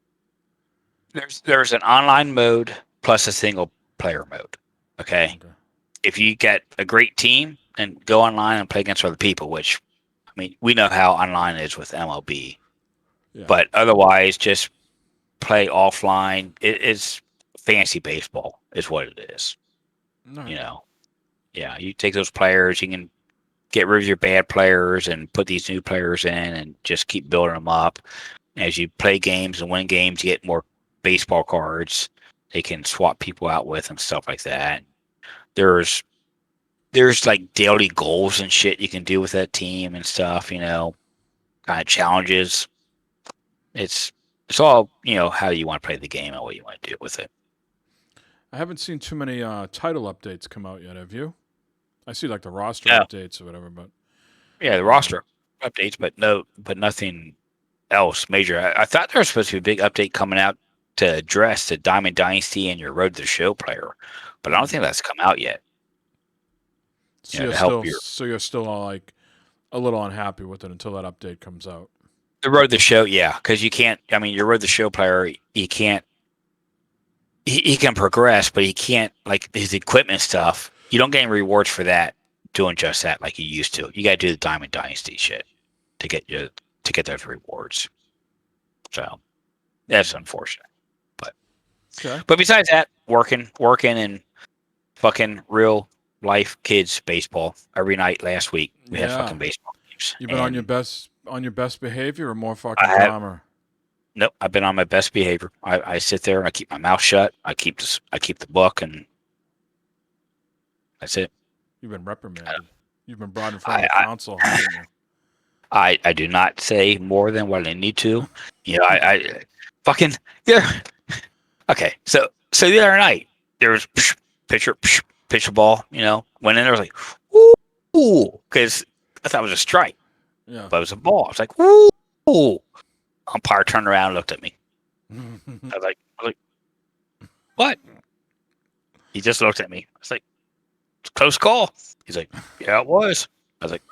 C: There's an online mode plus a single player mode. Okay.
F: Okay.
C: If you get a great team, then go online and play against other people. Which, I mean, we know how online is with MLB.
F: Yeah.
C: But otherwise, just play offline. It is fancy baseball, is what it is.
F: All right.
C: You know. Yeah, you take those players, you can get rid of your bad players and put these new players in, and just keep building them up. As you play games and win games, you get more baseball cards they can swap people out with and stuff like that. There's like daily goals and shit you can do with that team and stuff, kind of challenges. It's all, how you want to play the game and what you want to do with it.
F: I haven't seen too many title updates come out yet. Have you? I see like the roster
C: Yeah.
F: updates or whatever, but
C: Yeah, the roster updates, but nothing else major. I thought there was supposed to be a big update coming out to address the Diamond Dynasty and your Road to the Show player, but I don't think that's come out yet.
F: so
C: To help
F: you're still like a little unhappy with it until that update comes out.
C: the Road to the Show, yeah, because you can't. I mean, your Road to the Show player, he can't. He can progress, but he can't, like his equipment stuff. You don't get any rewards for that doing just that like you used to. You got to do the Diamond Dynasty shit to get those rewards. So that's unfortunate.
F: Okay.
C: But besides that, working, and fucking real life kids baseball every night. Last week we had
F: Yeah.
C: fucking baseball games.
F: You've been on your best behavior or more fucking
C: I have-
F: drama?
C: Nope, I've been on my best behavior. I sit there and I keep my mouth shut. I keep the book, and that's it.
F: You've been reprimanded. You've been brought in front of the council, haven't you?
C: I do not say more than what I need to. I fucking yeah. Okay, so the other night there was pitch a ball. Went in there, I was like, ooh, because I thought it was a strike,
F: Yeah.
C: but it was a ball. I was like, ooh. Umpire turned around and looked at me. I was like, what? He just looked at me. I was like, it's a close call. He's like, yeah, it was. I was like,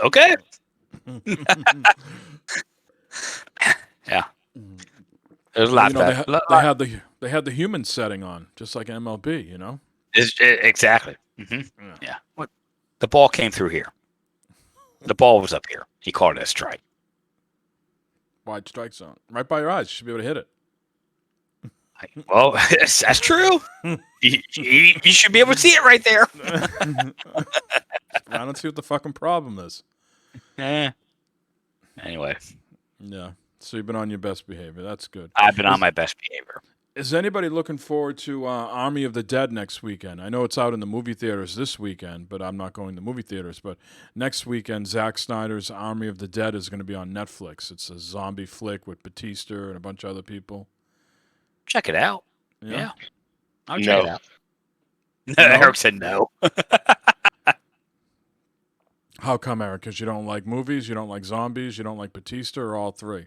C: okay. Yeah. There's a lot
F: They had the human setting on, just like MLB,
C: Exactly. Yeah. What? The ball came through here. The ball was up here. He called it a strike.
F: Wide strike zone. Right by your eyes. You should be able to hit it.
C: Well, that's true. You should be able to see it right there.
F: I don't see what the fucking problem is.
C: Anyway.
F: Yeah. So you've been on your best behavior. That's good.
C: I've been on my best behavior.
F: Is anybody looking forward to Army of the Dead next weekend? I know it's out in the movie theaters this weekend, but I'm not going to movie theaters. But next weekend, Zack Snyder's Army of the Dead is going to be on Netflix. It's a zombie flick with Batista and a bunch of other people.
C: Check it out.
F: Yeah.
C: Yeah. I'll check it out.
F: No?
C: Eric said no.
F: How come, Eric? Because you don't like movies, you don't like zombies, you don't like Batista, or all three?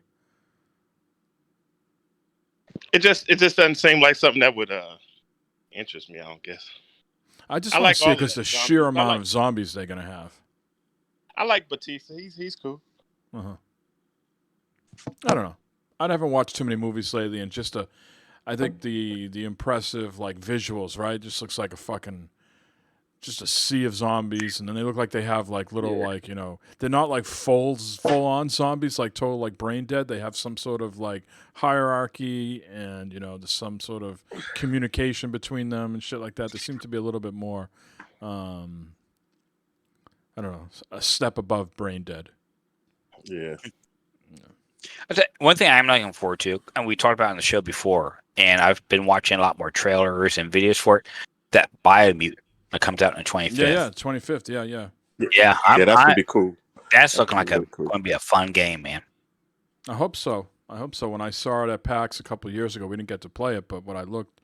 D: It just doesn't seem like something that would interest me. I don't guess.
F: I just
D: I
F: want
D: like
F: to see
D: all
F: because
D: the
F: the
D: zombies.
F: sheer
D: I
F: amount
D: like-
F: of zombies they're going to have.
D: I like Batista. He's cool.
F: Uh-huh. I don't know. I haven't watched too many movies lately, and I think the impressive like visuals, right? Just looks like just a sea of zombies, and then they look like they have like little like they're not like full on zombies like total like brain dead. They have some sort of like hierarchy and there's some sort of communication between them and shit like that. They seem to be a little bit more, I don't know, a step above brain dead.
D: Yeah.
C: One thing I'm looking forward to, and we talked about it on the show before, and I've been watching a lot more trailers and videos for it, that Biomutant that comes out on the 25th.
F: Yeah, 25th. Yeah.
C: Yeah,
D: Yeah, that's gonna be cool.
C: That's looking like
D: really cool.
C: going to be a fun game, man.
F: I hope so. When I saw it at PAX a couple of years ago, we didn't get to play it, but when I looked,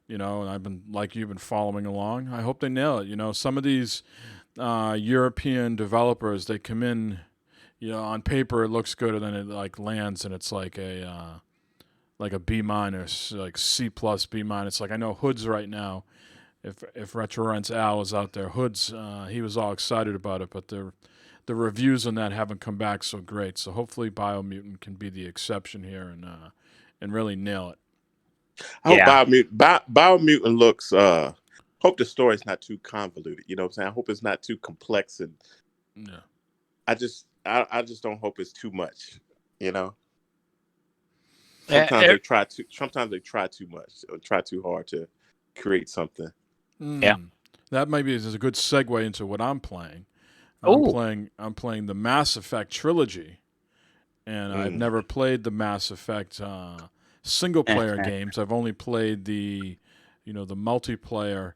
F: and I've been like you've been following along. I hope they nail it. Some of these European developers, they come in, on paper it looks good, and then it like lands and it's like a B minus, like C plus B minus. Like I know Hoods right now. If Retro Rents Al is out there, Hoods, he was all excited about it, but the reviews on that haven't come back so great. So hopefully Biomutant can be the exception here and really nail it.
D: I hope
C: Yeah.
D: Biomutant looks. Hope the story's not too convoluted. You know what I'm saying? I hope it's not too complex, and
F: Yeah.
D: I just don't hope it's too much. You know,
C: Yeah,
D: sometimes they try to. Sometimes they try too much or try too hard to create something.
C: Yeah.
F: That maybe is a good segue into what I'm playing.
C: Oh.
F: I'm playing the Mass Effect trilogy, and I've never played the Mass Effect single player games. I've only played the multiplayer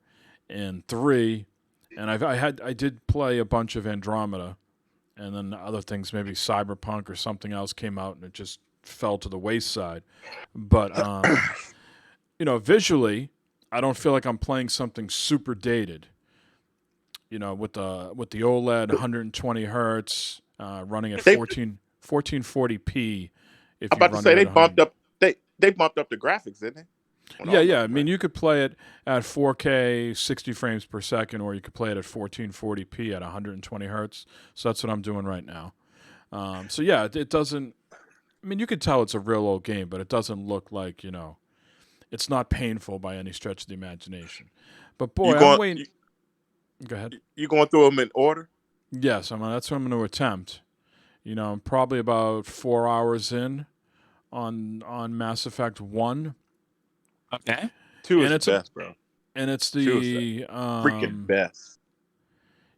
F: in 3, and I did play a bunch of Andromeda, and then other things, maybe Cyberpunk or something else came out, and it just fell to the wayside. But visually, I don't feel like I'm playing something super dated. With the OLED 120 hertz, running at
D: They,
F: 1440p. If
D: I'm
F: you
D: about to
F: run
D: say
F: it
D: they
F: at 100.
D: bumped up. They bumped up the graphics, didn't they? On all
F: Yeah,
D: of
F: yeah. I
D: them,
F: mean,
D: right?
F: you could play it at 4K, 60 frames per second, or you could play it at 1440p at 120 hertz. So that's what I'm doing right now. So yeah, it doesn't. I mean, you could tell it's a real old game, but it doesn't look like it's not painful by any stretch of the imagination. But boy,
D: You
F: I'm
D: going
F: waiting. Go ahead.
D: you going through them in order?
F: Yes, that's what I'm going to attempt. I'm probably about 4 hours in on Mass Effect 1,
C: Okay.
D: Two is
F: and
D: the
F: it's a
D: best, bro.
F: and it's
D: Two is the
F: the
D: freaking best.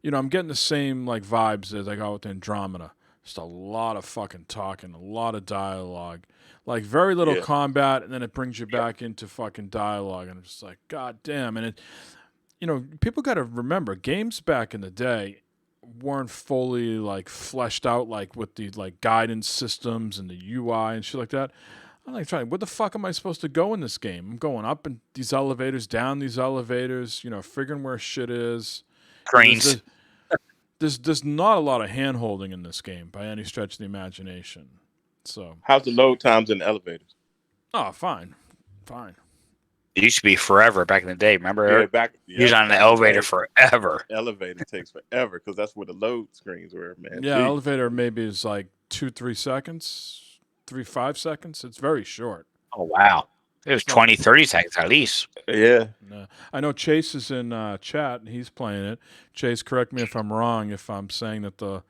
F: I'm getting the same like vibes as I got with Andromeda. Just a lot of fucking talking, a lot of dialogue, like very little
D: Yeah.
F: combat, and then it brings you back into fucking dialogue, and it's just like, god damn. And people got to remember, games back in the day weren't fully like fleshed out, like with the like guidance systems and the UI and shit like that. I'm like trying, where the fuck am I supposed to go in this game? I'm going up in these elevators, down these elevators, figuring where shit is.
C: Cranes.
F: There's not a lot of hand holding in this game by any stretch of the imagination. So,
D: How's the load times in the elevators?
F: oh, fine.
C: It used to be forever back in the day. Remember, Eric? He was on the
D: back
C: elevator
D: in the
C: forever.
D: elevator takes forever because that's where the load screens were, man.
F: Yeah,
D: Jeez.
F: elevator maybe is like 2-3 seconds, 3-5 seconds. It's very short.
C: Oh, wow. It was 20, 30 seconds at least.
D: Yeah.
F: I know Chase is in chat and he's playing it. Chase, correct me if I'm wrong if I'm saying that I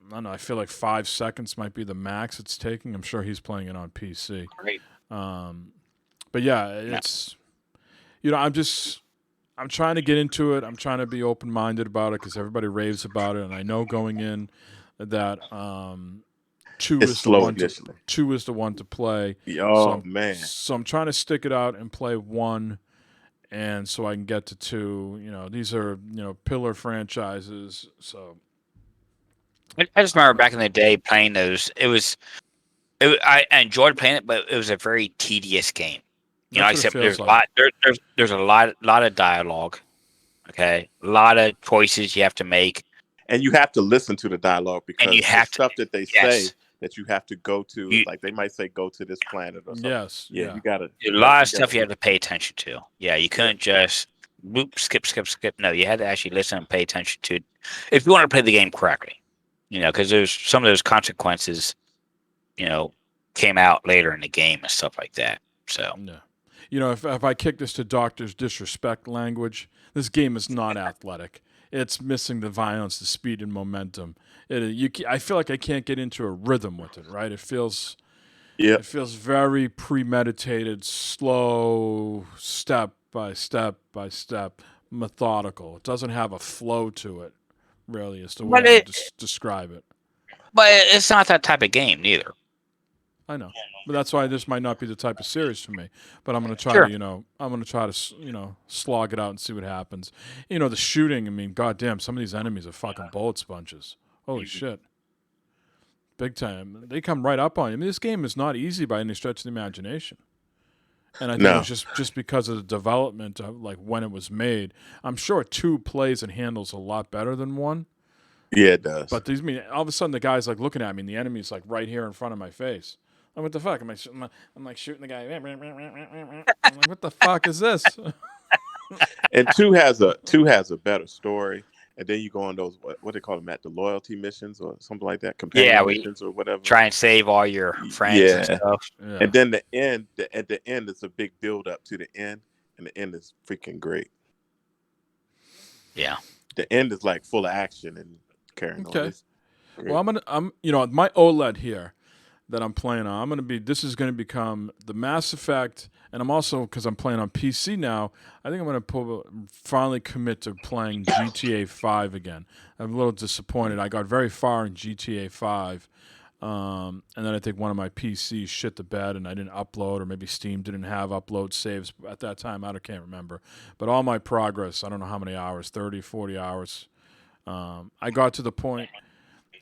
F: don't know, I feel like 5 seconds might be the max it's taking. I'm sure he's playing it on PC.
C: Great.
F: But yeah, it's I'm trying to get into it. I'm trying to be open minded about it because everybody raves about it, and I know going in that two
D: It's
F: is the
D: slow
F: one to
D: initially.
F: 2 is the one to play.
D: Oh, man.
F: So I'm trying to stick it out and play 1, and so I can get to 2. These are pillar franchises. So
C: I just remember back in the day playing those. I enjoyed playing it, but it was a very tedious game.
F: That's what it
C: Except
F: feels
C: there's a
F: like.
C: lot. There's a lot of dialogue. Okay, a lot of choices you have to make,
D: And you have to listen to the dialogue because
C: you have
D: the stuff that they
C: yes.
D: say that you have to go to, like they might say, go to this planet or something.
F: yes,
D: Yeah, you gotta.
C: A lot of stuff you have to pay attention to. Yeah, you couldn't just whoop, skip. No, you had to actually listen and pay attention to if you want to play the game correctly. Because there's some of those consequences, came out later in the game and stuff like that. So
F: yeah. If I kick this to doctor's disrespect language, this game is not athletic. It's missing the violence, the speed, and momentum. I feel like I can't get into a rhythm with it. Right? It feels very premeditated, slow, step by step by step, methodical. It doesn't have a flow to it. Really, is the way I would describe it.
C: But it's not that type of game neither.
F: I know, but that's why this might not be the type of series for me. But I'm going to try
C: Sure.
F: to, I'm going to try to, slog it out and see what happens. The shooting. I mean, goddamn, some of these enemies are fucking bullet sponges. Holy shit, big time. They come right up on you. I mean, this game is not easy by any stretch of the imagination. And I think it's just because of the development of like when it was made. I'm sure 2 plays and handles a lot better than 1.
D: Yeah, it does.
F: But all of a sudden the guy's like looking at me and the enemy's like right here in front of my face. I'm what the fuck? I'm like shooting the guy. I'm like, what the fuck is this?
D: And two has a better story, and then you go on those what they call them, the loyalty missions or something like that,
C: Yeah,
D: companion
C: we
D: missions or whatever.
C: try and save all your friends and
D: Yeah,
C: stuff.
F: Yeah.
D: and then at the end, it's a big build up to the end, and the end is freaking great.
C: Yeah.
D: The end is like full of action and carrying on.
F: Okay.
D: It's great.
F: Well, I'm my OLED here that I'm playing on. This is going to become the Mass Effect, and I'm also, because I'm playing on PC now, I think I'm going to finally commit to playing GTA 5 again. I'm a little disappointed. I got very far in GTA 5, and then I think one of my PCs shit the bed, and I didn't upload, or maybe Steam didn't have upload saves at that time. I can't remember. But all my progress, I don't know how many hours, 30, 40 hours. I got to the point.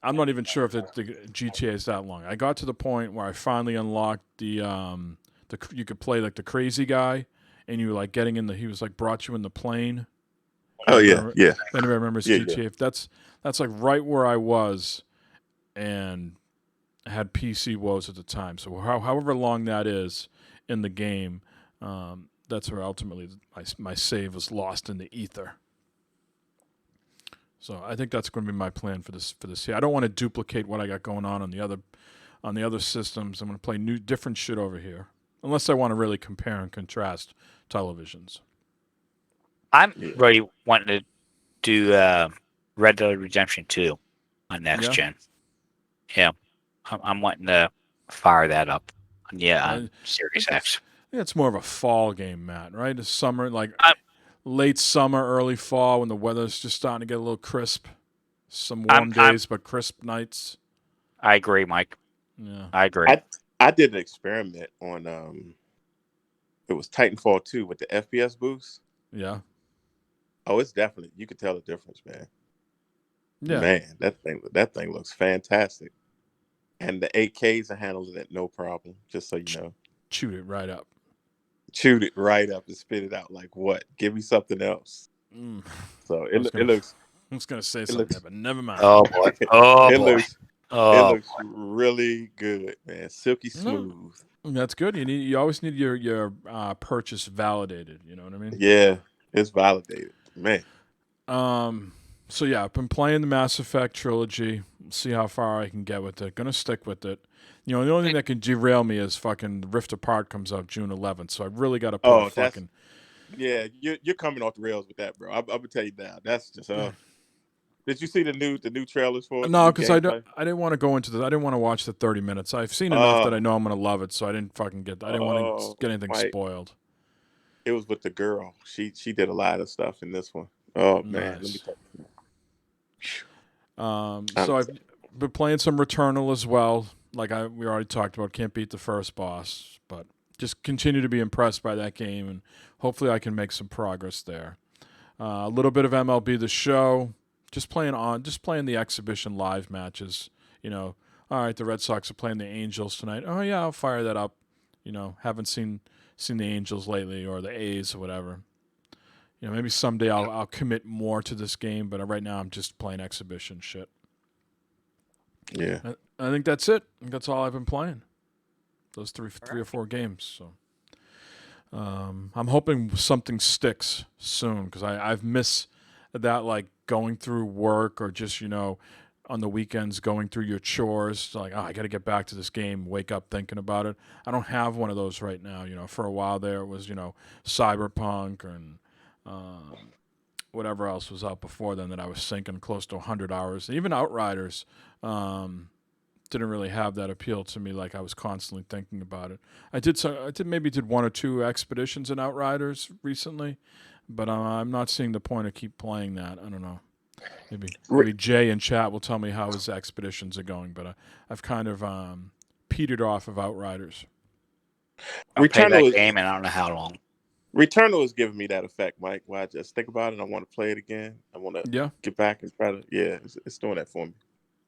F: I'm not even sure if the GTA is that long. I got to the point where I finally unlocked the you could play like the crazy guy, and you were like getting in he was like brought you in the plane.
D: Oh yeah, yeah,
F: If anybody remembers
D: yeah,
F: GTA, that's like right where I was, and I had PC woes at the time. So however long that is in the game, that's where ultimately my save was lost in the ether. So I think that's going to be my plan for this year. I don't want to duplicate what I got going on the other systems. I'm going to play different shit over here, unless I want to really compare and contrast televisions.
C: I'm really wanting to do Red Dead Redemption 2 on next gen. Yeah. I'm wanting to fire that up. On Series X.
F: I think it's more of a fall game, Matt, right? It's summer, like
C: I'm-
F: late summer, early fall, when the weather's just starting to get a little crisp. Some warm days, but crisp nights.
C: I agree, Mike.
F: Yeah.
C: I agree.
D: I did an experiment on it was Titanfall 2 with the FPS boost.
F: Yeah.
D: Oh, it's definitely, you could tell the difference, man.
F: Yeah.
D: Man, that thing looks fantastic. And the 8Ks are handling it no problem, just so you know.
F: Chewed it right up.
D: Chewed it right up and spit it out like what? Give me something else. So it looks.
F: I was gonna say something, but never mind.
C: Oh boy! Oh
D: it
C: boy!
D: Looks,
C: oh,
D: it looks really good, man. Silky smooth.
F: That's good. You always need your purchase validated. You know what I mean?
D: Yeah, it's validated, man.
F: So yeah, I've been playing the Mass Effect trilogy. See how far I can get with it. Gonna stick with it. You know, the only thing that can derail me is fucking Rift Apart comes out June 11th. So I really got to put a fucking.
D: Yeah, you're coming off the rails with that, bro. I'm gonna tell you now. That's just Did you see the new trailers for it?
F: No, because I didn't want to go into I didn't want to watch the 30 minutes. I've seen enough that I know I'm gonna love it. So I didn't fucking I didn't want to get anything spoiled.
D: It was with the girl. She did a lot of stuff in this one. Oh man, let me tell you.
F: So I've been playing some Returnal as well. Like we already talked about, can't beat the first boss, but just continue to be impressed by that game, and hopefully I can make some progress there. A little bit of MLB The Show, just playing the exhibition live matches. You know, all right, the Red Sox are playing the Angels tonight. Oh yeah, I'll fire that up. You know, haven't seen the Angels lately or the A's or whatever. You know, maybe someday I'll commit more to this game, but right now I'm just playing exhibition shit.
D: Yeah,
F: I think that's it. That's all I've been playing. Those three or four games. So I'm hoping something sticks soon because I've missed that, like going through work or just on the weekends going through your chores. Like, I got to get back to this game. Wake up thinking about it. I don't have one of those right now. You know, for a while there it was Cyberpunk and whatever else was out before then that I was sinking close to 100 hours. Even Outriders didn't really have that appeal to me. Like I was constantly thinking about it. I did one or two expeditions in Outriders recently, but I'm not seeing the point of keep playing that. I don't know. Maybe Jay in chat will tell me how his expeditions are going, but I've kind of petered off of Outriders.
C: I played that game and I don't know how long.
D: Returnal is giving me that effect, Mike. Where I just think about it, I want to play it again. I want to get back and try to. Yeah, it's doing that for me.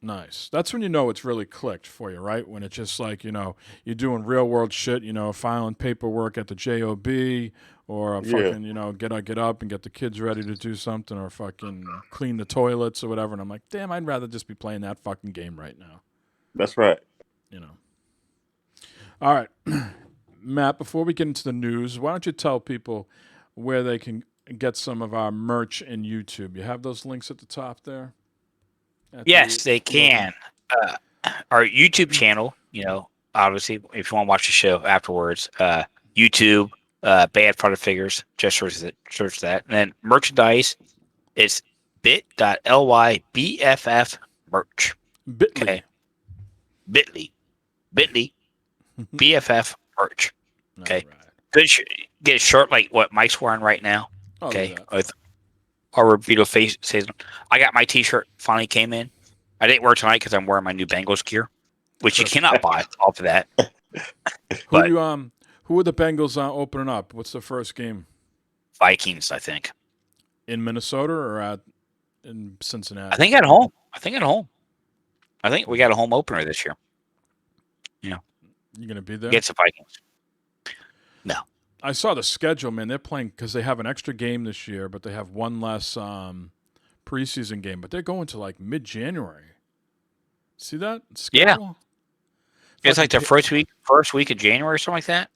F: Nice. That's when you know it's really clicked for you, right? When it's just like you're doing real world shit. Filing paperwork at the JOB, or fucking get up and get the kids ready to do something, or fucking clean the toilets or whatever. And I'm like, damn, I'd rather just be playing that fucking game right now.
D: That's right.
F: All right. Matt, before we get into the news, why don't you tell people where they can get some of our merch in YouTube. You have those links at the top there?
C: Yes, they can. Our YouTube channel, obviously, if you want to watch the show afterwards, YouTube, Bad Father Figures, just search that. And then merchandise, it's bit.ly BFF merch.
F: Bitly.
C: Okay. Bitly BFF merch. Okay.
F: All right.
C: Good. Get a shirt like what Mike's wearing right now.
F: I'll
C: Okay.
F: do that.
C: With our Vito face says, I got my T-shirt finally came in. I didn't wear it tonight because I'm wearing my new Bengals gear, which you cannot buy off of that.
F: Who
C: But
F: do you, who are the Bengals opening up? What's the first game?
C: Vikings, I think.
F: In Minnesota or in Cincinnati?
C: I think at home. I think we got a home opener this year.
F: You going to be there?
C: Against the Vikings. No.
F: I saw the schedule, man. They're playing because they have an extra game this year, but they have one less preseason game. But they're going to like mid-January. See that schedule?
C: It's like the first week of January or something like that.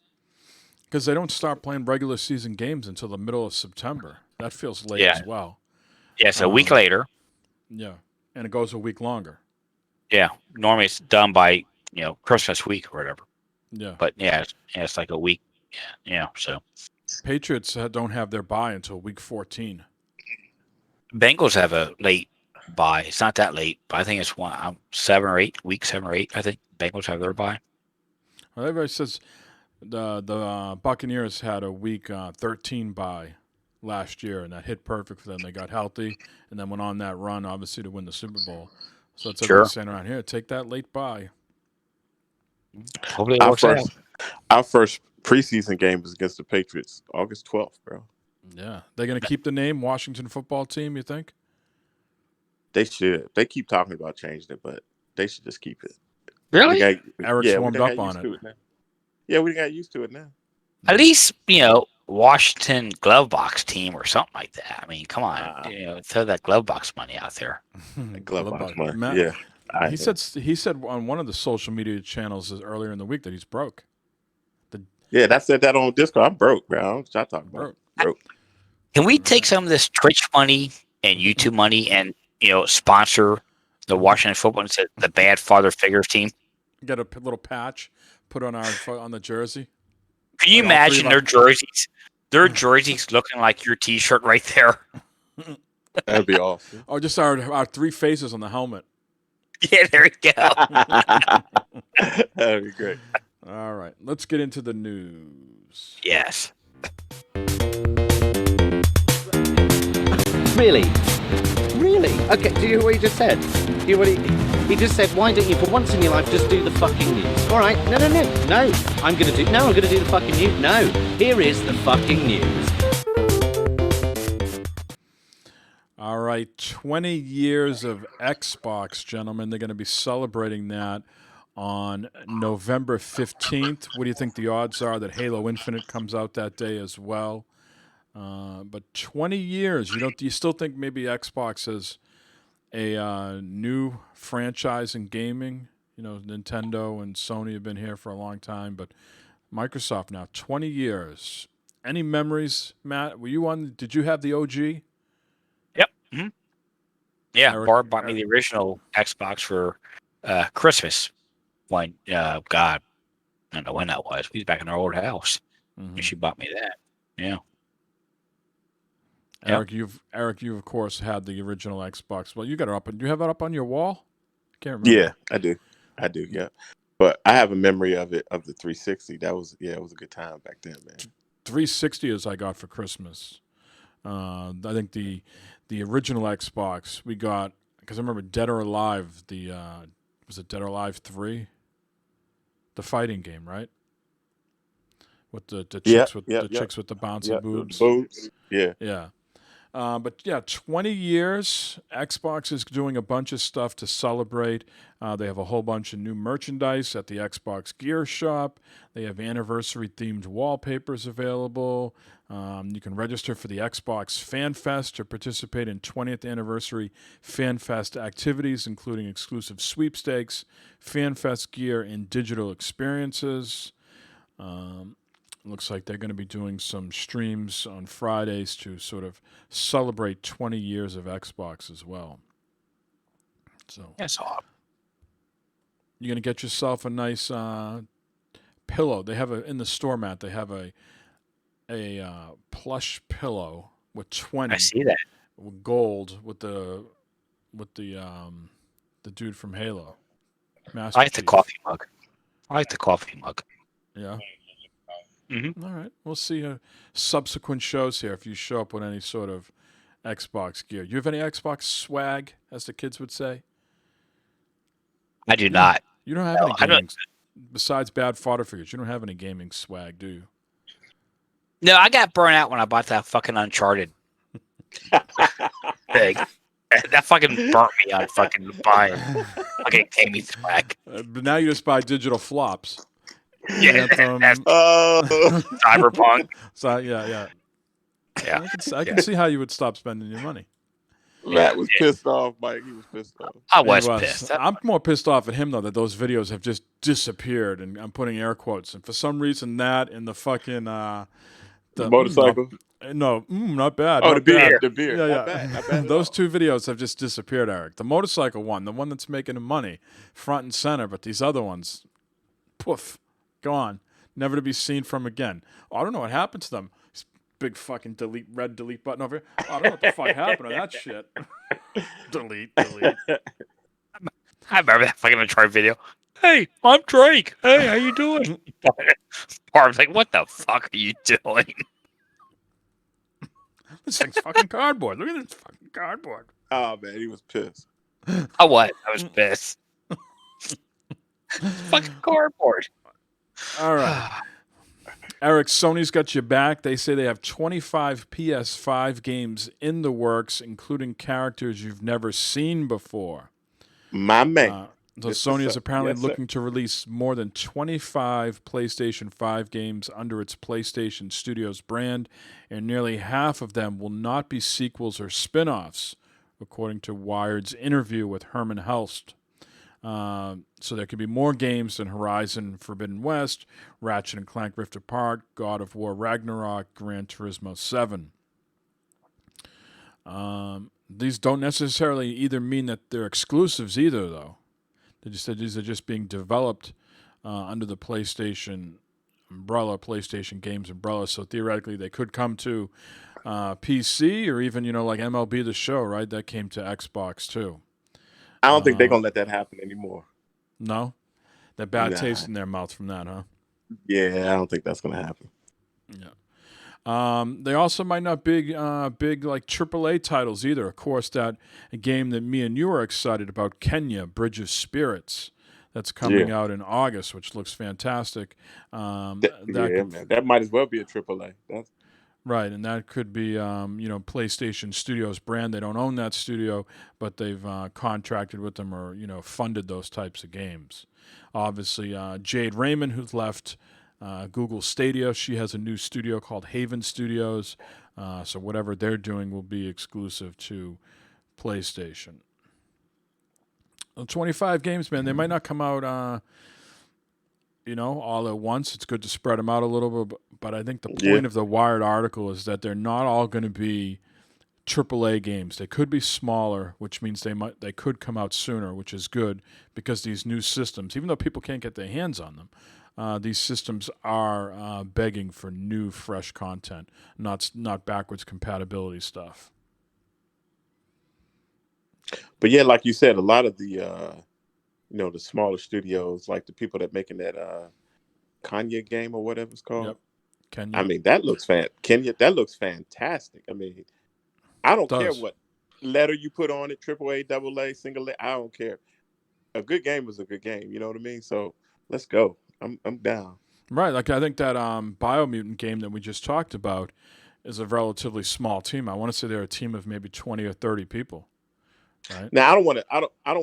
F: Because they don't start playing regular season games until the middle of September. That feels late as well.
C: Yeah, it's a week later.
F: Yeah, and it goes a week longer.
C: Yeah, normally it's done by Christmas week or whatever.
F: Yeah,
C: but it's like a week. Yeah, so
F: Patriots don't have their bye until week 14.
C: Bengals have a late bye. It's not that late, but I think it's 7 or 8 weeks. 7 or 8. I think Bengals have their bye.
F: Well, everybody says the Buccaneers had a week 13 bye last year, and that hit perfect for them. They got healthy and then went on that run, obviously, to win the Super Bowl. So it's everybody saying around here, take that late bye.
C: Hopefully it works out.
D: Our first preseason game is against the Patriots, August 12th, bro.
F: Yeah. They're going to keep the name Washington Football Team, you think?
D: They should. They keep talking about changing it, but they should just keep it.
C: Really?
F: Eric's warmed up on it.
D: Yeah, we got used to it now.
C: At least, Washington glove box team or something like that. I mean, come on. Throw that glove box money out there.
D: Glove box money.
F: Matt,
D: yeah.
F: He said on one of the social media channels earlier in the week that he's broke.
D: Yeah, I said that on Discord. I'm broke, bro. I'm talking about broke.
C: Can we take some of this Twitch money and YouTube money and sponsor the Washington football and the Bad Father Figures team?
F: Get a little patch put on the jersey.
C: Can you imagine their jerseys? Their jerseys looking like your T-shirt right there.
D: That'd be awesome.
F: Or just our 3 faces on the helmet.
C: Yeah, there you go.
D: That'd be great.
F: All right, let's get into the news.
C: Yes.
G: Really? Okay, do you hear what he just said? He just said, why don't you, for once in your life, just do the fucking news? All right, no. I'm gonna do the fucking news. No, here is the fucking news.
F: All right, 20 years of Xbox, gentlemen. They're going to be celebrating that on November 15th. What do you think the odds are that Halo Infinite comes out that day as well? But 20 years, you still think maybe Xbox is a new franchise in gaming? Nintendo and Sony have been here for a long time, but Microsoft now, 20 years. Any memories, Matt? Did you have the OG?
C: Yep. Mm-hmm. Yeah, Barb bought me the original Xbox for Christmas. When, God, I don't know when that was. We was back in our old house. Mm-hmm. And she bought me that. Yeah.
F: Eric, you of course had the original Xbox. Well, you got it up. Do you have it up on your wall? I can't remember.
D: Yeah, I do. Yeah, but I have a memory of the 360. It was a good time back then, man.
F: 360 is I got for Christmas. I think the original Xbox we got because I remember Dead or Alive. Was it Dead or Alive 3? The fighting game, right? With the chicks with the bouncy boobs. Yeah. But yeah, 20 years. Xbox is doing a bunch of stuff to celebrate. They have a whole bunch of new merchandise at the Xbox Gear Shop. They have anniversary-themed wallpapers available. You can register for the Xbox Fan Fest to participate in 20th anniversary Fan Fest activities, including exclusive sweepstakes, Fan Fest gear, and digital experiences. Looks like they're going to be doing some streams on Fridays to sort of celebrate 20 years of Xbox as well. So
C: That's all.
F: you're going to get yourself a nice pillow. They have in the store, Matt. They have a plush pillow with 20
C: I see that.
F: with gold with the dude from Halo. Master
C: I like the
F: Chief.
C: coffee mug. I like the coffee mug.
F: Yeah.
C: Mm-hmm.
F: All right. We'll see subsequent shows here if you show up with any sort of Xbox gear. You have any Xbox swag, as the kids would say?
C: I do not.
F: You don't have
C: No,
F: any
C: I don't-
F: gaming besides bad fodder figures. You don't have any gaming swag, do you?
C: No, I got burnt out when I bought that fucking Uncharted thing. That fucking burnt me on fucking buying fucking gaming swag.
F: But now you just buy digital flops.
C: Yeah, that's
D: Oh,
C: Cyberpunk.
F: So yeah.
C: Yeah.
F: I can see how you would stop spending your money.
D: Matt was pissed off, Mike. He was pissed off.
C: I was
F: He
C: pissed.
F: I'm more pissed off at him though that those videos have just disappeared, and I'm putting air quotes. And for some reason, that and the fucking
D: The motorcycle.
F: not bad.
D: Oh,
F: not
D: the beer.
F: bad.
D: The beer.
F: Yeah,
D: Not bad. Not bad at
F: Those
D: all.
F: two videos have just disappeared, Eric. The motorcycle one, the one that's making the money, front and center, but these other ones, poof, gone, never to be seen from again. Oh, I don't know what happened to them. This big fucking red delete button over here. Oh, I don't know what the fuck happened to that shit. delete.
C: I remember that fucking Uncharted video. Hey, I'm Drake. Hey, how you doing? Barb's like, what the fuck are you doing?
F: This thing's fucking cardboard. Look at this fucking cardboard.
D: Oh man, he was pissed.
C: I was pissed. Fucking cardboard.
F: All right. Eric, Sony's got your back. They say they have 25 PS5 games in the works, including characters you've never seen before.
D: My man.
F: So
D: Yes,
F: Sony is
D: sir.
F: apparently
D: Yes, sir.
F: looking to release more than 25 PlayStation 5 games under its PlayStation Studios brand, and nearly half of them will not be sequels or spin-offs, according to Wired's interview with Herman Helst. So there could be more games than Horizon Forbidden West, Ratchet and Clank Rift Apart, God of War Ragnarok, Gran Turismo 7. These don't necessarily either mean that they're exclusives either, though. They just said these are just being developed under the PlayStation umbrella, PlayStation Games umbrella. So theoretically, they could come to PC or even, like MLB The Show, right? That came to Xbox too.
D: I don't think they're gonna let that happen anymore.
F: No? That bad
D: Nah.
F: taste in their mouth from that, huh?
D: Yeah, I don't think that's gonna happen.
F: Yeah. They also might not big like AAA titles either. Of course, that a game that me and you are excited about, Kenya, Bridge of Spirits, that's coming out in August, which looks fantastic.
D: Man,
F: Could,
D: that might as well be a AAA. That's
F: right, and that could be PlayStation Studios brand. They don't own that studio, but they've contracted with them or funded those types of games. Obviously, Jade Raymond, who's left Google Stadia, she has a new studio called Haven Studios. So whatever they're doing will be exclusive to PlayStation. 25 games, man. They might not come out, all at once. It's good to spread them out a little bit. But I think the point of the Wired article is that they're not all going to be AAA games. They could be smaller, which means they could come out sooner, which is good because these new systems, even though people can't get their hands on them, these systems are begging for new, fresh content, not backwards compatibility stuff.
D: But yeah, like you said, a lot of the the smaller studios, like the people that making that Kanye game or whatever it's called.
F: Yep. Kenya.
D: I mean, that looks Kenya, that looks fantastic. I mean, I don't care what letter you put on it, AAA, AA, single A, I don't care. A good game is a good game, you know what I mean? So let's go. I'm down.
F: Right, like I think that Biomutant game that we just talked about is a relatively small team. I want to say they're a team of maybe 20 or 30 people. Right?
D: Now I don't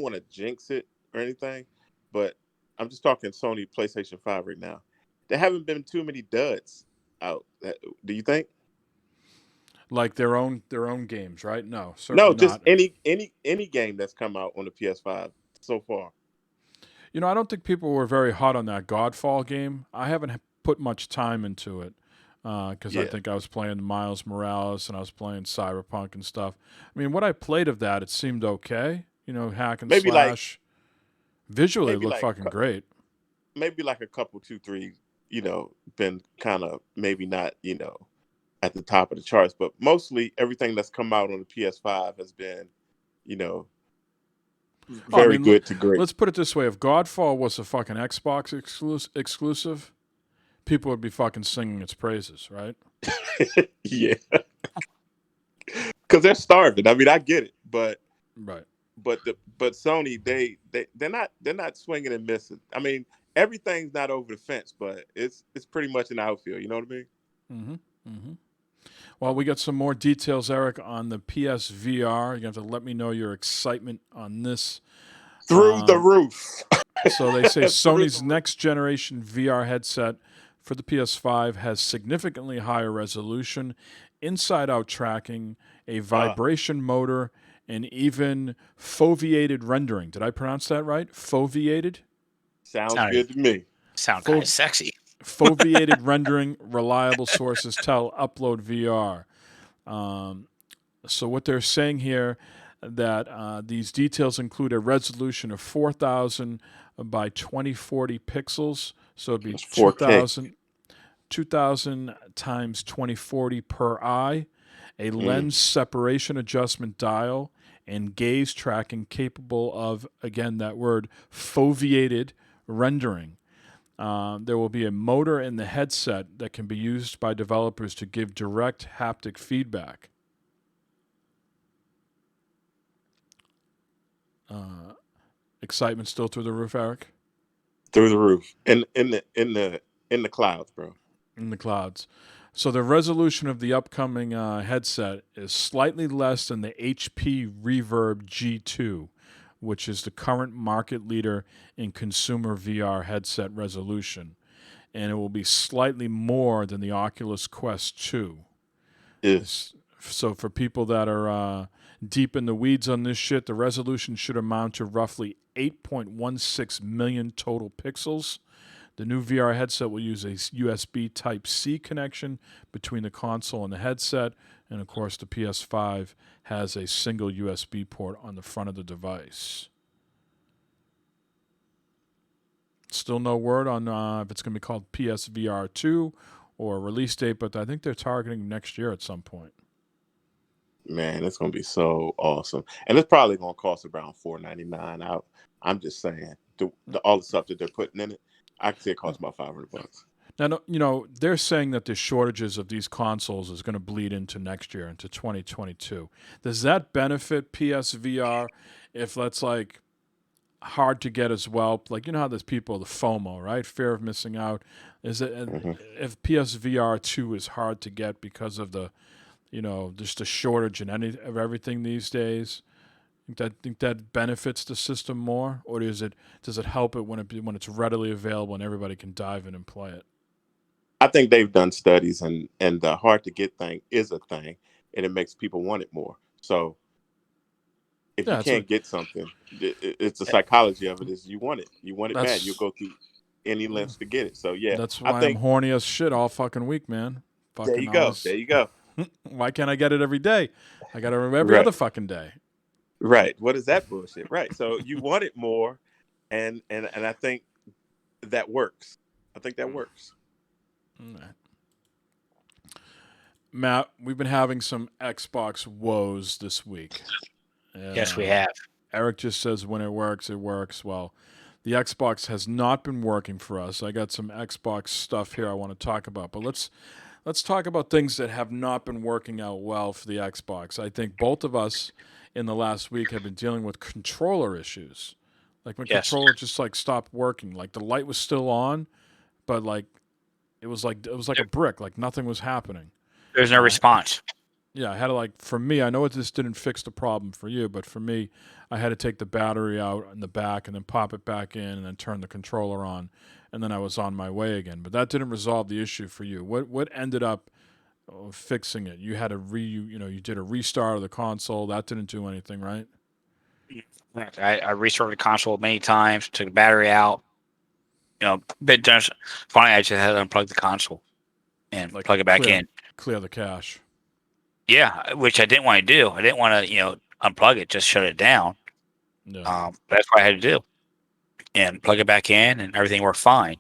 D: want to jinx it or anything, but I'm just talking Sony PlayStation 5 right now. There haven't been too many duds out. Do you think?
F: Like their own games, right? No, certainly
D: No, just
F: not.
D: any game that's come out on the PS5 so far.
F: I don't think people were very hot on that Godfall game. I haven't put much time into it because I
D: Yeah.
F: think I was playing Miles Morales and I was playing Cyberpunk and stuff. I mean, what I played of that, it seemed okay. You know, hack and
D: Maybe like
F: slash. Visually, it
D: maybe
F: looked
D: like
F: fucking great.
D: maybe like a couple, 2, 3, been kind of maybe not, at the top of the charts, but mostly everything that's come out on the PS5 has been, you know,
F: Oh, I
D: very
F: mean,
D: good to great.
F: let's put it this way: if Godfall was a fucking Xbox exclusive, people would be fucking singing its praises, right?
D: Yeah, because they're starving. I mean, I get it, but
F: Right.
D: but Sony, they're not swinging and missing. I mean, everything's not over the fence, but it's pretty much an outfield. You know what I mean?
F: Mm-hmm. Mm-hmm. Well, we got some more details, Eric, on the PSVR. You have to let me know your excitement on this.
D: Through the roof.
F: So they say
D: Through
F: Sony's
D: the roof.
F: next generation VR headset for the PS5 has significantly higher resolution, inside-out tracking, a vibration motor, and even foveated rendering. Did I pronounce that right? Foveated?
D: Sounds good to me.
C: Sound
F: Full-
C: kind of sexy.
F: Foveated rendering, reliable sources tell Upload VR. So what they're saying here that these details include a resolution of 4,000 by 2040 pixels. So it'd be
D: That's 4K.
F: 2,000 times 2040 per eye, a lens separation adjustment dial, and gaze tracking capable of, again, that word, foveated rendering. There will be a motor in the headset that can be used by developers to give direct haptic feedback. Excitement still through the roof, Eric?
D: Through the roof. In the clouds, bro.
F: In the clouds. So the resolution of the upcoming headset is slightly less than the HP Reverb G2, which is the current market leader in consumer VR headset resolution. And it will be slightly more than the Oculus Quest 2.
D: Is
F: So for people that are deep in the weeds on this shit, the resolution should amount to roughly 8.16 million total pixels. The new VR headset will use a USB Type-C connection between the console and the headset, and of course the PS5 has a single USB port on the front of the device. Still no word on if it's going to be called PSVR 2 or a release date, but I think they're targeting next year at some point.
D: Man, it's gonna be so awesome, and it's probably gonna cost around $499. I'm just saying, all the stuff that they're putting in it, I could say it costs about $500.
F: Now, they're saying that the shortages of these consoles is going to bleed into next year, into 2022. Does that benefit PSVR if that's like hard to get as well? Like, you know how there's people, the FOMO, right? Fear of missing out. Is it if PSVR 2 is hard to get because of the, just a shortage in of everything these days? Think that benefits the system more, or does it help it when it's readily available and everybody can dive in and play it?
D: I think they've done studies, and the hard to get thing is a thing, and it makes people want it more. So if you can't get something, it's the psychology of it. Is you want it bad. You'll go through any lengths to get it. So yeah,
F: that's
D: I
F: why
D: think
F: I'm horny as shit all fucking week, man.
D: there you go. There you go.
F: Why can't I get it every day? I got it every
D: Right.
F: other fucking day.
D: Right. What is that bullshit? Right. So you want it more, and I think that works. I think that works.
F: Matt, we've been having some Xbox woes this week.
C: Yes, we have.
F: Eric just says when it works, it works. Well, the Xbox has not been working for us. I got some Xbox stuff here I want to talk about, but let's talk about things that have not been working out well for the Xbox. I think both of us in the last week have been dealing with controller issues. Like when controller just like stopped working, like the light was still on, but like it was like a brick, like nothing was happening.
C: There's no response.
F: Yeah, I had to for me, I know this didn't fix the problem for you, but for me, I had to take the battery out in the back and then pop it back in and then turn the controller on, and then I was on my way again. But that didn't resolve the issue for you. What ended up fixing it? You had you did a restart of the console. That didn't do anything, right?
C: I restarted the console many times, took the battery out. But just finally, I just had to unplug the console and
F: Like
C: plug it back
F: clear,
C: in.
F: clear the cache.
C: Yeah, which I didn't want to do. I didn't want to, unplug it, just shut it down.
F: Yeah.
C: That's what I had to do, and plug it back in, and everything worked fine.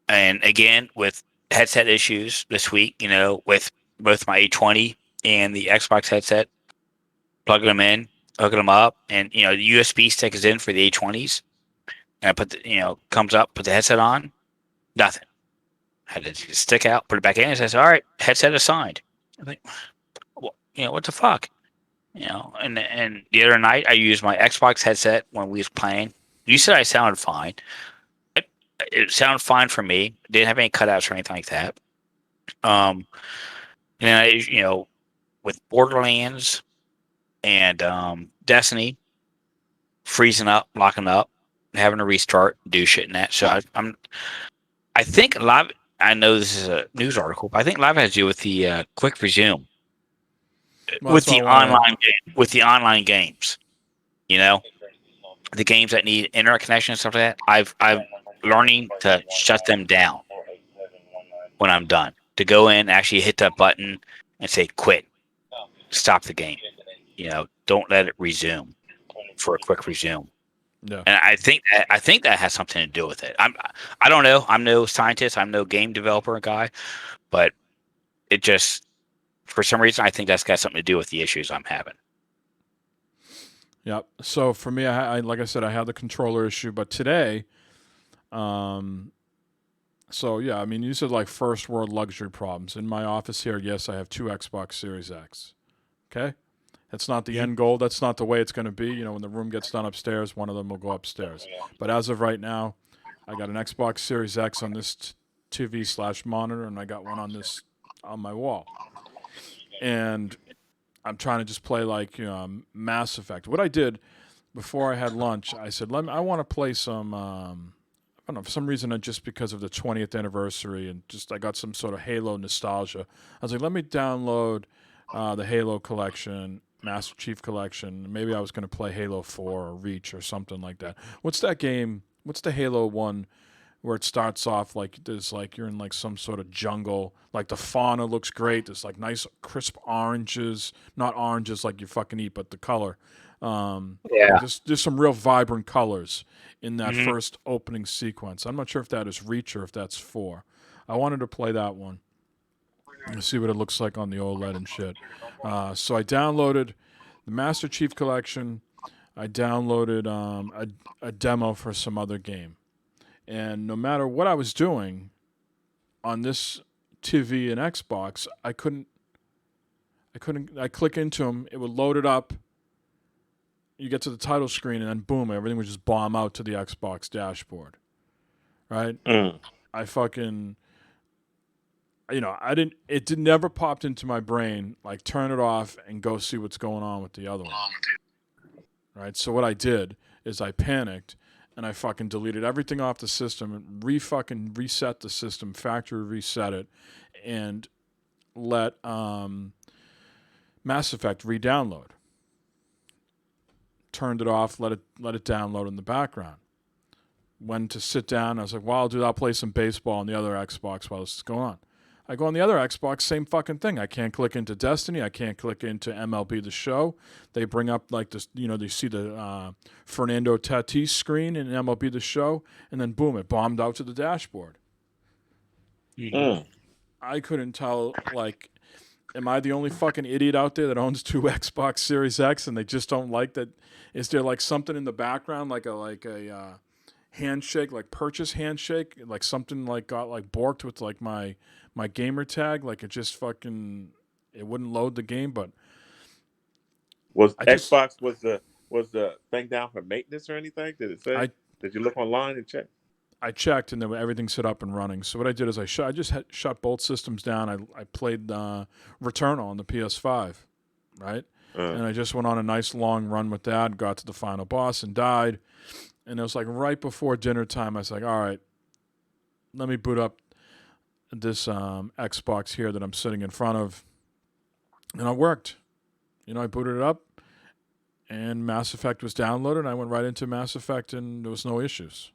C: And again, with headset issues this week, with both my A20 and the Xbox headset, plugging them in, hooking them up, and the USB stick is in for the A20s, and I put comes up, put the headset on, nothing. I had to take the stick out, put it back in, and says, "All right, headset assigned." I think, well, what the fuck, And the other night, I used my Xbox headset when we was playing. You said I sounded fine. It sounded fine for me. Didn't have any cutouts or anything like that. And I, with Borderlands and Destiny freezing up, locking up, having to restart, do shit in that. So I think live. I know this is a news article, but I think live has to do with the quick resume
F: Well, that's what I wanna-
C: with the online games. The games that need internet connection and stuff like that. I'm learning to shut them down when I'm done. To go in, actually hit that button and say quit, stop the game. Don't let it resume for a quick resume.
F: Yeah.
C: And I think that has something to do with it. I don't know. I'm no scientist. I'm no game developer guy, but it just for some reason I think that's got something to do with the issues I'm having.
F: Yep. So for me, I like I said, I had the controller issue, but today, so yeah, I mean, these are like first world luxury problems. In my office here, yes, I have 2 Xbox Series X. Okay? That's not the end goal. That's not the way it's going to be. When the room gets done upstairs, one of them will go upstairs. But as of right now, I got an Xbox Series X on this TV/monitor, and I got one on my wall. And I'm trying to just play like Mass Effect. What I did before I had lunch, I said, I want to play some. I don't know, for some reason, just because of the 20th anniversary and just I got some sort of Halo nostalgia. I was like, let me download the Halo collection, Master Chief collection. Maybe I was going to play Halo 4 or Reach or something like that. What's that game? What's the Halo one where it starts off like there's like you're in like some sort of jungle. Like the fauna looks great. There's like nice crisp oranges, not oranges like you fucking eat, but the color.
C: Yeah.
F: There's some real vibrant colors in that
C: Mhm.
F: first opening sequence. I'm not sure if that is Reach or if that's 4. I wanted to play that one and see what it looks like on the OLED and shit. So I downloaded the Master Chief Collection. I downloaded a demo for some other game. And no matter what I was doing on this TV and Xbox, I click into them, it would load it up. You get to the title screen, and then boom, everything would just bomb out to the Xbox dashboard. Right? I fucking, it never popped into my brain, like turn it off and go see what's going on with the other one. Right? So what I did is I panicked and I fucking deleted everything off the system and reset the system, factory reset it, and let Mass Effect re-download. Turned it off, let it download in the background. When to sit down, I was like, well, I'll play some baseball on the other Xbox while this is going on. I go on the other Xbox, same fucking thing. I can't click into Destiny. I can't click into MLB The Show. They bring up like this, they see the Fernando Tatis screen in MLB The Show, and then boom, it bombed out to the dashboard. I couldn't tell, like, am I the only fucking idiot out there that owns 2 Xbox Series X and they just don't like that? Is there like something in the background, like a handshake, like purchase handshake, like something like got like borked with like my gamer tag, like it just fucking it wouldn't load the game? But
D: Xbox was the thing down for maintenance or anything? Did it say? Did you look online and check?
F: I checked and then everything's set up and running. So what I did is I just shut both systems down. I played Returnal on the PS5, right? And I just went on a nice long run with that. Got to the final boss and died. And it was like right before dinner time. I was like, all right, let me boot up this Xbox here that I'm sitting in front of, and it worked. I booted it up, and Mass Effect was downloaded. And I went right into Mass Effect, and there was no issues.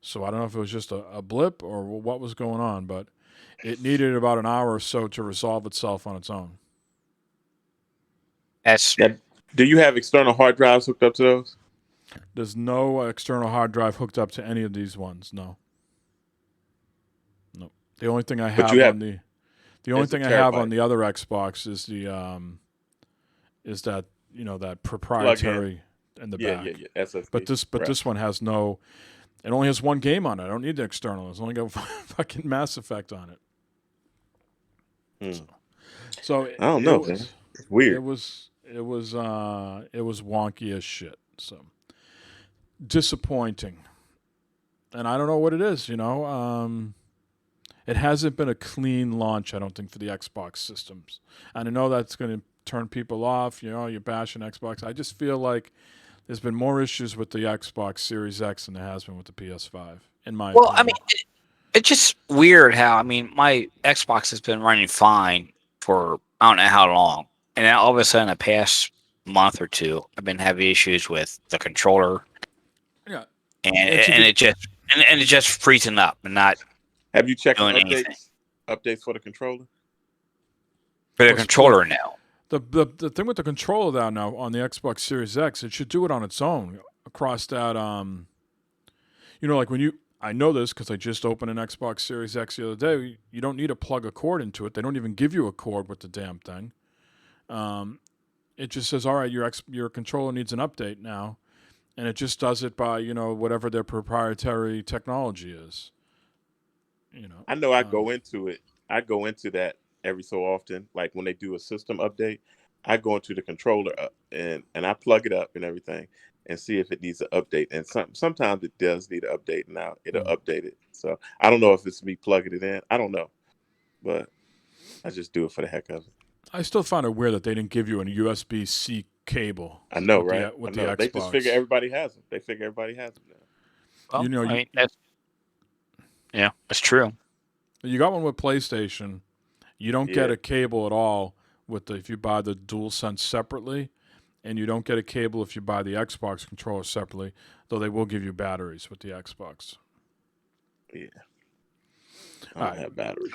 F: So I don't know if it was just a blip or what was going on, but it needed about an hour or so to resolve itself on its own.
C: That's
D: Yeah. Do you have external hard drives hooked up to those?
F: There's no external hard drive hooked up to any of these ones. No. No. The only thing I
D: But
F: have
D: you have
F: on the only
D: it's a
F: thing I have on
D: terabyte.
F: the other Xbox is that that proprietary in the
D: Yeah,
F: back.
D: yeah, yeah. SSD.
F: But
D: Right.
F: this one has no. It only has one game on it. I don't need the external. It's only got fucking Mass Effect on it.
D: Hmm.
F: So
D: I don't know, man. It's weird.
F: it was wonky as shit. So disappointing. And I don't know what it is. It hasn't been a clean launch. I don't think for the Xbox systems. And I know that's going to turn people off. You're bashing Xbox. I just feel like there's been more issues with the Xbox Series X than there has been with the PS5. In my
C: well. I
F: opinion.
C: mean, it's just weird how my Xbox has been running fine for I don't know how long, and then all of a sudden, the past month or two, I've been having issues with the controller,
F: Yeah.
C: and
F: It's a
C: and
F: good,
C: it just and it's just freezing up and not
D: Have you checked the
C: doing anything
D: updates for the controller?
C: for the
F: Well,
C: controller now.
F: the thing with the controller now on the Xbox Series X, it should do it on its own across that. Like when I know this because I just opened an Xbox Series X the other day. You don't need to plug a cord into it. They don't even give you a cord with the damn thing. It just says, all right, your controller needs an update now, and it just does it by whatever their proprietary technology is.
D: I know I go into it. I go into that every so often. Like when they do a system update, I go into the controller and I plug it up and everything and see if it needs an update. And sometimes it does need an update. Now it'll update it. So I don't know if it's me plugging it in. I don't know, but I just do it for the heck of it.
F: I still find it weird that they didn't give you a USB-C cable.
D: I know,
F: with
D: right?
F: With
D: I
F: the
D: know.
F: Xbox.
D: They just figure everybody has them. They figure everybody has them now.
C: Well,
F: You
C: that's true.
F: You got one with PlayStation. You don't get
D: Yeah.
F: a cable at all if you buy the DualSense separately, and you don't get a cable if you buy the Xbox controller separately. Though they will give you batteries with the Xbox.
D: Yeah. I don't have batteries.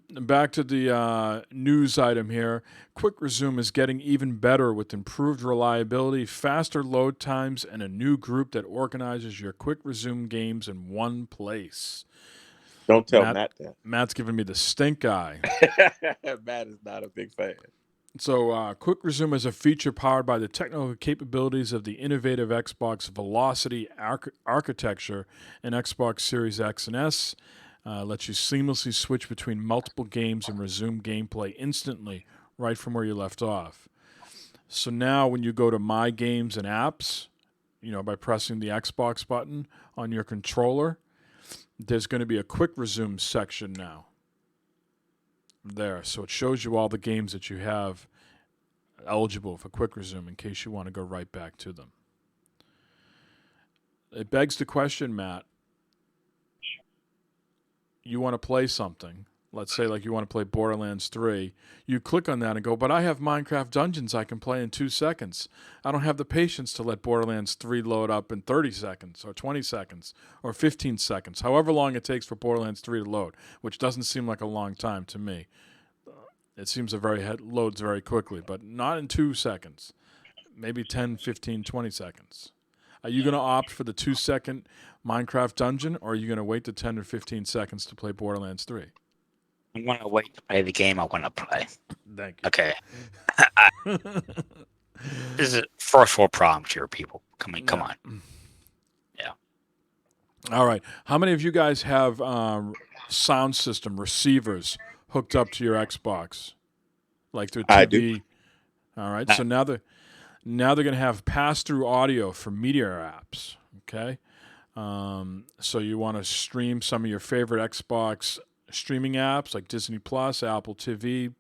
F: Back to the news item here. Quick Resume is getting even better with improved reliability, faster load times, and a new group that organizes your Quick Resume games in one place.
D: Don't tell Matt that.
F: Matt's giving me the stink eye.
D: Matt is not a big fan.
F: So, Quick Resume is a feature powered by the technical capabilities of the innovative Xbox Velocity architecture and Xbox Series X and S. Lets you seamlessly switch between multiple games and resume gameplay instantly, right from where you left off. So now when you go to My Games and Apps, by pressing the Xbox button on your controller, there's going to be a Quick Resume section now. There. So it shows you all the games that you have eligible for Quick Resume in case you want to go right back to them. It begs the question, Matt. You want to play something, let's say like you want to play Borderlands 3, you click on that and go, but I have Minecraft Dungeons I can play in 2 seconds. I don't have the patience to let Borderlands 3 load up in 30 seconds or 20 seconds or 15 seconds, however long it takes for Borderlands 3 to load, which doesn't seem like a long time to me. It seems loads very quickly, but not in 2 seconds. Maybe 10, 15, 20 seconds. Are you going to opt for the 2-second Minecraft dungeon, or are you going to wait the 10 or 15 seconds to play Borderlands 3?
C: I'm going to wait to play the game I want to play.
F: Thank you.
C: Okay. This is first world problems here, people. Come on. Yeah.
F: All right. How many of you guys have sound system receivers hooked up to your Xbox, like through TV?
D: I do.
F: All right. So now they're going to have pass-through audio for media apps. Okay. So you want to stream some of your favorite Xbox streaming apps like Disney Plus, Apple TV,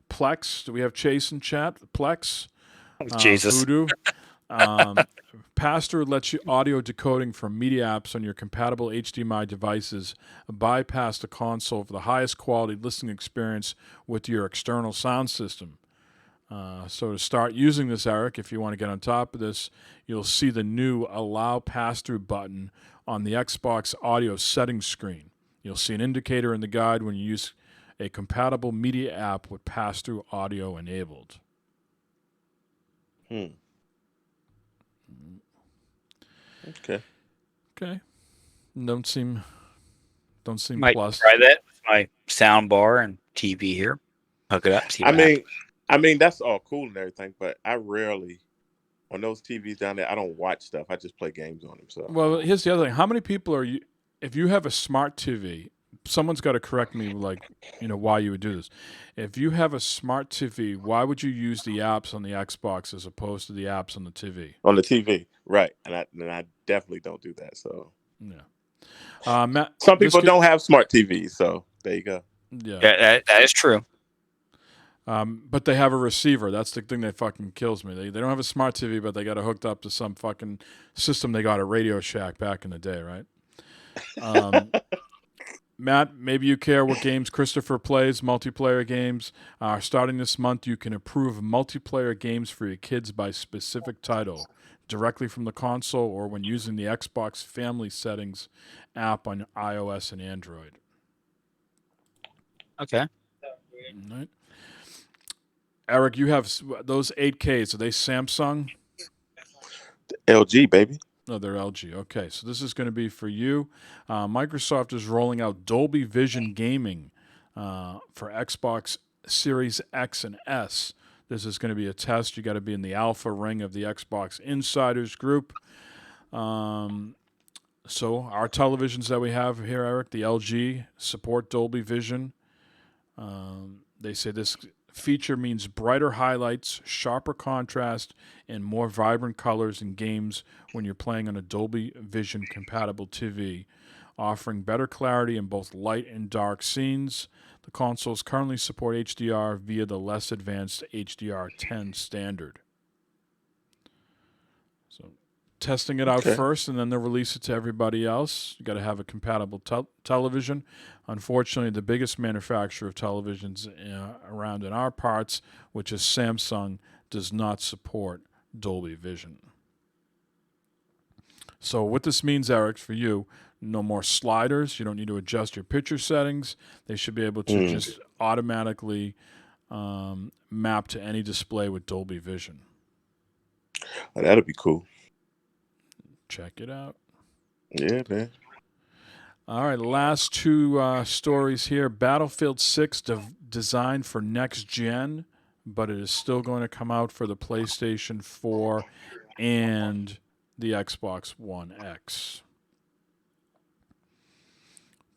F: Plex. Do we have Chase in chat? Plex.
C: Jesus.
F: Voodoo. Pass-through lets you audio decoding from media apps on your compatible HDMI devices bypass the console for the highest quality listening experience with your external sound system. So to start using this, Eric, if you want to get on top of this, you'll see the new Allow Pass-Through button on the Xbox audio settings screen. You'll see an indicator in the guide when you use a compatible media app with pass-through audio enabled.
D: Okay.
F: Okay. Don't seem
C: Might
F: plus.
C: try that with my sound bar and TV here. Hook it up. See
D: I
C: what happens.
D: mean that's all cool and everything, but I rarely on those TVs down there. I don't watch stuff. I just play games on them. So
F: Well, here's the other thing. How many people are you? If you have a smart TV, someone's got to correct me, like, why you would do this. If you have a smart TV, why would you use the apps on the Xbox as opposed to the apps on the TV?
D: on the TV, right? And I definitely don't do that. So
F: Yeah. Matt,
D: some
F: this
D: people
F: kid-
D: don't have smart TVs, so there you go.
F: Yeah.
C: That is true.
F: But they have a receiver. That's the thing that fucking kills me. They don't have a smart TV, but they got it hooked up to some fucking system they got at Radio Shack back in the day, right? Matt, maybe you care what games Christopher plays, multiplayer games. Starting this month, you can approve multiplayer games for your kids by specific title, directly from the console or when using the Xbox Family Settings app on iOS and Android.
C: Okay.
F: All right. Eric, you have those 8Ks. Are they Samsung?
D: LG, baby.
F: No, they're LG. Okay, so this is going to be for you. Microsoft is rolling out Dolby Vision gaming for Xbox Series X and S. This is going to be a test. You got to be in the alpha ring of the Xbox Insiders group. So our televisions that we have here, Eric, the LG, support Dolby Vision. They say this feature means brighter highlights, sharper contrast, and more vibrant colors in games when you're playing on a Dolby Vision compatible TV, offering better clarity in both light and dark scenes. The consoles currently support HDR via the less advanced HDR10 standard. So testing it out first, and then they'll release it to everybody else. You got to have a compatible television. Unfortunately, the biggest manufacturer of televisions around in our parts, which is Samsung, does not support Dolby Vision. So what this means, Eric, for you, no more sliders. You don't need to adjust your picture settings. They should be able to just automatically map to any display with Dolby Vision.
D: Oh, that'd be cool.
F: Check it out.
D: Yeah, man.
F: All right, last two stories here. Battlefield 6 designed for next gen, but it is still going to come out for the PlayStation 4 and the Xbox One X.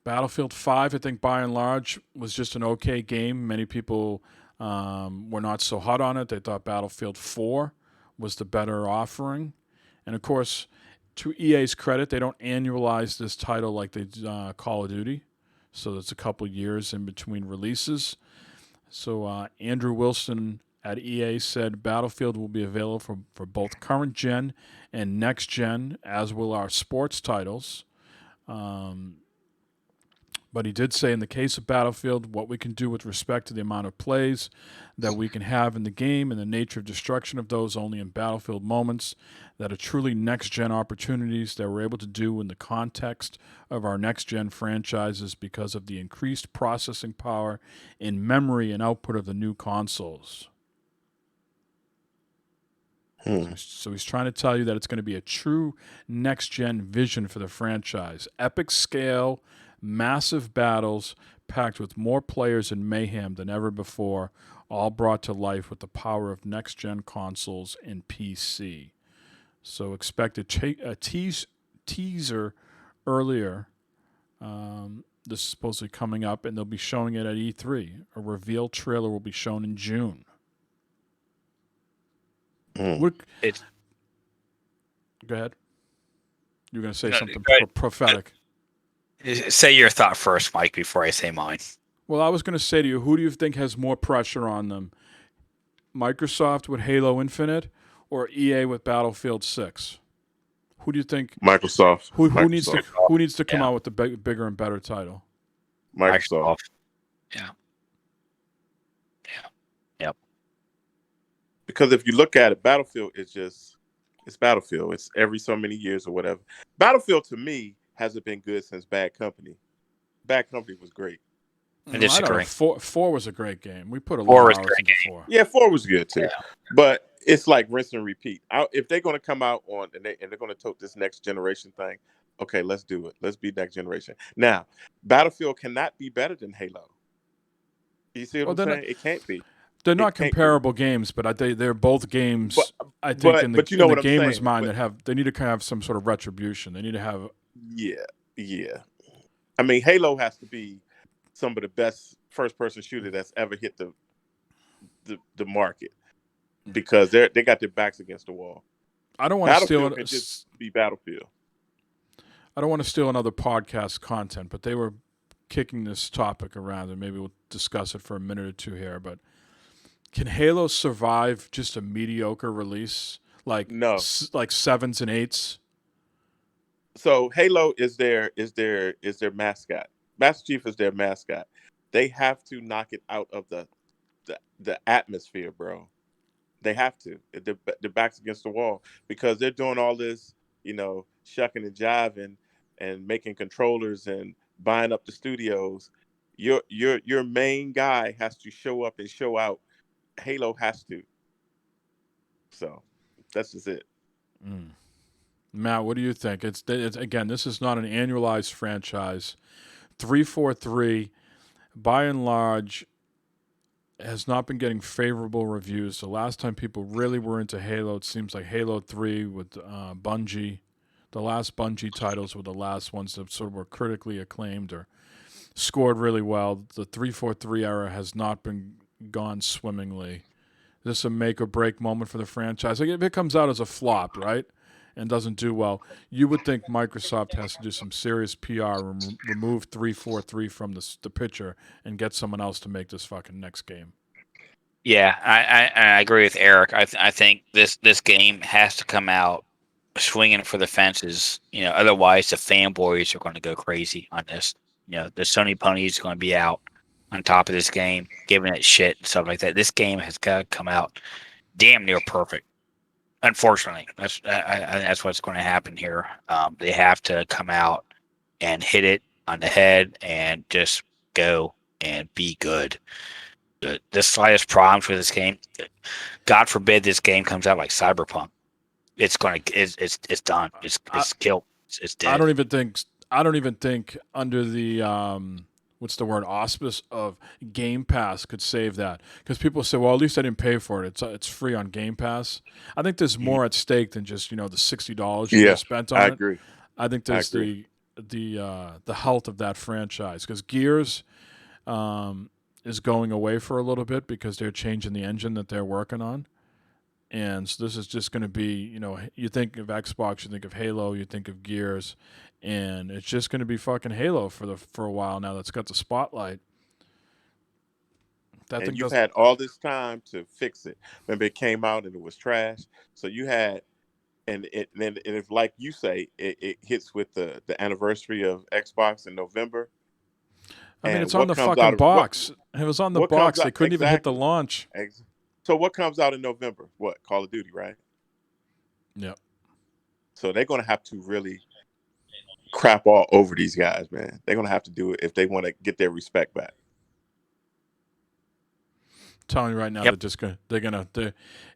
F: Battlefield 5, I think by and large, was just an okay game. Many people were not so hot on it. They thought Battlefield 4 was the better offering. And of course, to EA's credit, they don't annualize this title like they Call of Duty. So it's a couple years in between releases. So Andrew Wilson at EA said Battlefield will be available for both current gen and next gen, as will our sports titles. But he did say in the case of Battlefield, what we can do with respect to the amount of plays that we can have in the game and the nature of destruction of those only in Battlefield moments that are truly next-gen opportunities that we're able to do in the context of our next-gen franchises because of the increased processing power in memory and output of the new consoles. So he's trying to tell you that it's going to be a true next-gen vision for the franchise. Epic scale, massive battles packed with more players and mayhem than ever before, all brought to life with the power of next-gen consoles and PC. So expect a teaser earlier. This is supposedly coming up, and they'll be showing it at E3. A reveal trailer will be shown in June. Go ahead. You were going to say something prophetic.
C: Say your thought first, Mike, before I say mine.
F: Well, I was going to say to you, who do you think has more pressure on them? Microsoft with Halo Infinite or EA with Battlefield 6? Who do you think?
D: Microsoft.
F: Who needs to come out with the bigger and better title?
D: Microsoft.
C: Yeah. Yep.
D: Because if you look at it, Battlefield is just it's Battlefield. It's every so many years or whatever. Battlefield to me hasn't been good since Bad Company. Bad Company was great.
C: I
F: I don't know.
C: disagree.
F: Four was a great game. We put a
C: Four
F: lot
C: was
F: of
C: a
F: hours
C: great
F: into four.
D: Yeah, 4 was good too. But it's like rinse and repeat. If they're going to come out on and they're going to tote this next generation thing, okay, let's do it. Let's be next generation. Now, Battlefield cannot be better than Halo. You see what I'm saying? It can't be.
F: They're
D: It
F: not
D: can't be.
F: comparable games, but they're both games.
D: But
F: I think in
D: but you know
F: the
D: what I'm
F: gamer's
D: saying.
F: mind
D: But
F: they need to kind of have some sort of retribution. They need to have.
D: yeah. I mean, Halo has to be some of the best first-person shooter that's ever hit the market because they got their backs against the wall.
F: I don't want to steal.
D: Battlefield can just be Battlefield.
F: I don't want to steal another podcast content, but they were kicking this topic around, and maybe we'll discuss it for a minute or two here. But can Halo survive just a mediocre release like
D: No.
F: like 7s and 8s?
D: So Halo is their mascot. Master Chief is their mascot. They have to knock it out of the atmosphere, bro. They have to. Their backs against the wall because they're doing all this, shucking and jiving and making controllers and buying up the studios. Your main guy has to show up and show out. Halo has to. So that's just it.
F: Matt, what do you think? It's again, this is not an annualized franchise. 343, by and large, has not been getting favorable reviews. The last time people really were into Halo, it seems like Halo 3 with Bungie. The last Bungie titles were the last ones that sort of were critically acclaimed or scored really well. The 343 era has not been gone swimmingly. Is this a make or break moment for the franchise? Like if it comes out as a flop, right, and doesn't do well, you would think Microsoft has to do some serious PR, remove 343 from the picture, and get someone else to make this fucking next game.
C: Yeah, I agree with Eric. I think this game has to come out swinging for the fences. Otherwise the fanboys are going to go crazy on this. The Sony ponies are going to be out on top of this game, giving it shit and stuff like that. This game has got to come out damn near perfect. Unfortunately, that's what's going to happen here. They have to come out and hit it on the head and just go and be good. The slightest problems with this game, God forbid, this game comes out like Cyberpunk. It's done. It's killed. It's dead.
F: I don't even think under the what's the word, auspice of Game Pass could save that, because people say, well, at least I didn't pay for it. It's free on Game Pass. I think there's more at stake than just the $60 you just spent on it.
D: I agree.
F: I think there's the health of that franchise, because Gears is going away for a little bit because they're changing the engine that they're working on. And so this is just going to be, you think of Xbox, you think of Halo, you think of Gears, and it's just going to be fucking Halo for a while now. That's got the spotlight.
D: And you've had all this time to fix it. Remember, it came out and it was trash. So you had, and if, like you say, it hits with the anniversary of Xbox in November.
F: I mean, it's on the fucking box. It was on the box. They couldn't even hit the launch.
D: So what comes out in November? What? Call of Duty, right?
F: Yep.
D: So they're going to have to really crap all over these guys, man. They're going to have to do it if they want to get their respect back.
F: I'm telling you right now, they're gonna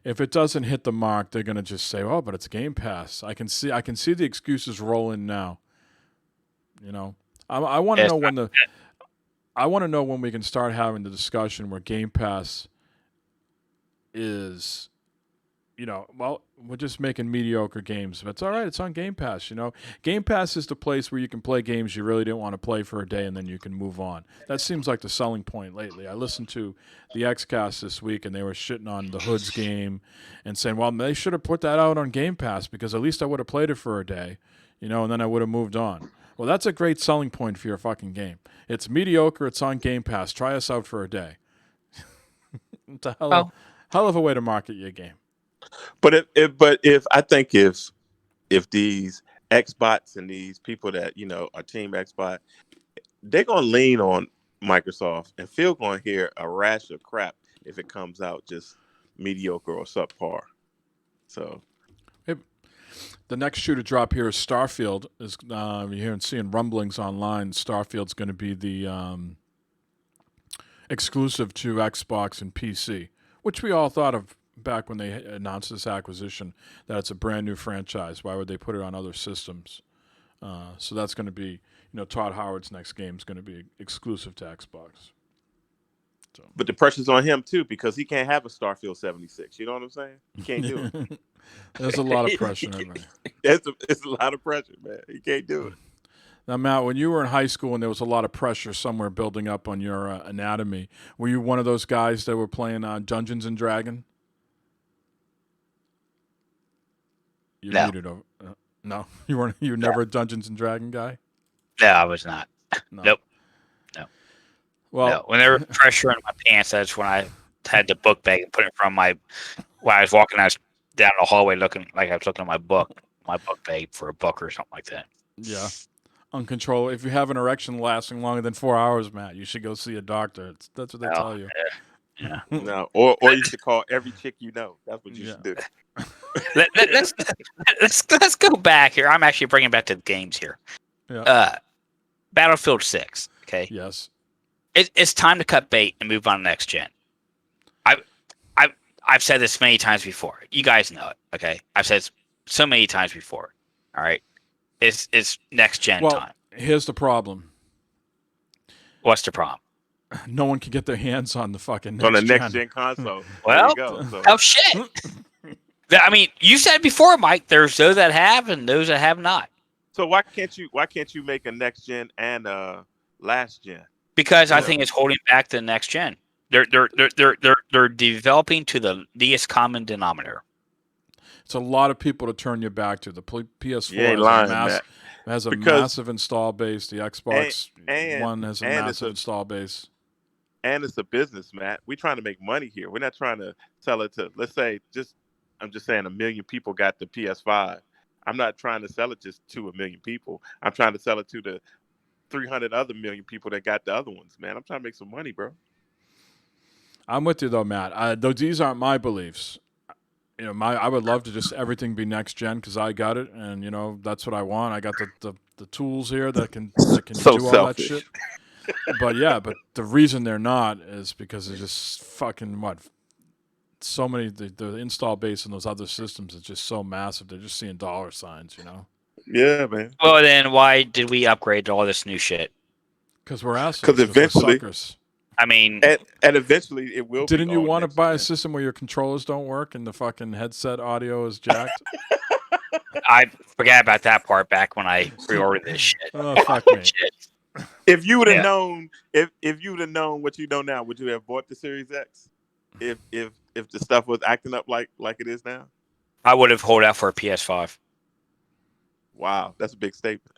F: if it doesn't hit the mark, they're gonna just say, "Oh, but it's Game Pass." I can see the excuses rolling now. I want to know I want to know when we can start having the discussion where Game Pass is, well, we're just making mediocre games. But it's all right. It's on Game Pass, Game Pass is the place where you can play games you really didn't want to play for a day and then you can move on. That seems like the selling point lately. I listened to the Xcast this week and they were shitting on the Hoods game and saying, well, they should have put that out on Game Pass because at least I would have played it for a day, and then I would have moved on. Well, that's a great selling point for your fucking game. It's mediocre. It's on Game Pass. Try us out for a day. It's a hell of a way to market your game.
D: But if I think if these Xbots and these people that are Team Xbot, they're gonna lean on Microsoft, and Phil gonna hear a rash of crap if it comes out just mediocre or subpar. So
F: The next shoe to drop here is Starfield. Is you're hearing seeing rumblings online. Starfield's going to be the exclusive to Xbox and PC, which we all thought of back when they announced this acquisition. That it's a brand new franchise. Why would they put it on other systems? So that's going to be, Todd Howard's next game is going to be exclusive to Xbox. So.
D: But the pressure's on him too, because he can't have a Starfield 76. You know what I'm saying? He can't do it.
F: There's a lot of pressure.
D: It's a lot of pressure, man. He can't do it.
F: Now, Matt, when you were in high school and there was a lot of pressure somewhere building up on your anatomy, were you one of those guys that were playing Dungeons and Dragons? You're
C: No.
F: muted over. No, you weren't. You were never a Dungeons and Dragon guy.
C: No, I was not.
F: No.
C: Nope.
F: Well,
C: No. When there was pressure in my pants, that's when I had the book bag and put it from my. While I was walking down the hallway, looking like I was looking at my book bag for a book or something like that.
F: yeah, uncontrollable. If you have an erection lasting longer than 4 hours, Matt, you should go see a doctor. That's what they tell you.
C: Yeah.
D: No, or you should call every chick you know. That's what you should do.
C: Let's go back here. I'm actually bringing back to the games here.
F: Yeah.
C: Battlefield 6. Okay.
F: Yes.
C: It's time to cut bait and move on to next gen. I've said this many times before. You guys know it. Okay. I've said it so many times before. All right. It's next gen time.
F: Here's the problem.
C: What's the problem?
F: No one can get their hands on the fucking
D: next gen console.
C: Well,
D: there you go. So.
C: Oh shit. I mean, you said before, Mike. There's those that have and those that have not.
D: So why can't you make a next gen and last gen?
C: Because I think it's holding back the next gen. They're developing to the least common denominator.
F: It's a lot of people to turn your back to. The PS4
D: You ain't lying,
F: has a
D: Because-
F: massive install base. The Xbox One has a massive install base.
D: And it's a business, Matt. We're trying to make money here. We're not trying to sell it to, let's say, I'm just saying 1 million people got the PS5. I'm not trying to sell it just to 1 million people. I'm trying to sell it to the 300 other million people that got the other ones, man. I'm trying to make some money, bro.
F: I'm with you though, Matt. Though these aren't my beliefs. I would love to just everything be next gen because I got it, and that's what I want. I got the tools here that can
D: So
F: do all
D: selfish.
F: that shit. But the reason they're not is because it's just fucking so many the install base in those other systems is just so massive. They're just seeing dollar signs,
D: Yeah, man.
C: Well, then why did we upgrade to all this new shit?
F: Because we're assholes.
D: 'Cause eventually-
F: we're suckers.
C: I mean,
D: And eventually it will.
F: Didn't
D: be
F: you
D: all
F: want to
D: next
F: buy a
D: gen.
F: system where your controllers don't work and the fucking headset audio is jacked?
C: I forgot about that part back when I pre-ordered this shit.
F: Oh, fuck me.
C: Shit.
D: If you would have
C: Yeah.
D: known, if you would have known what you know now, would you have bought the Series X? If the stuff was acting up like it is now?
C: I would have held out for a PS5
D: Wow, that's a big statement.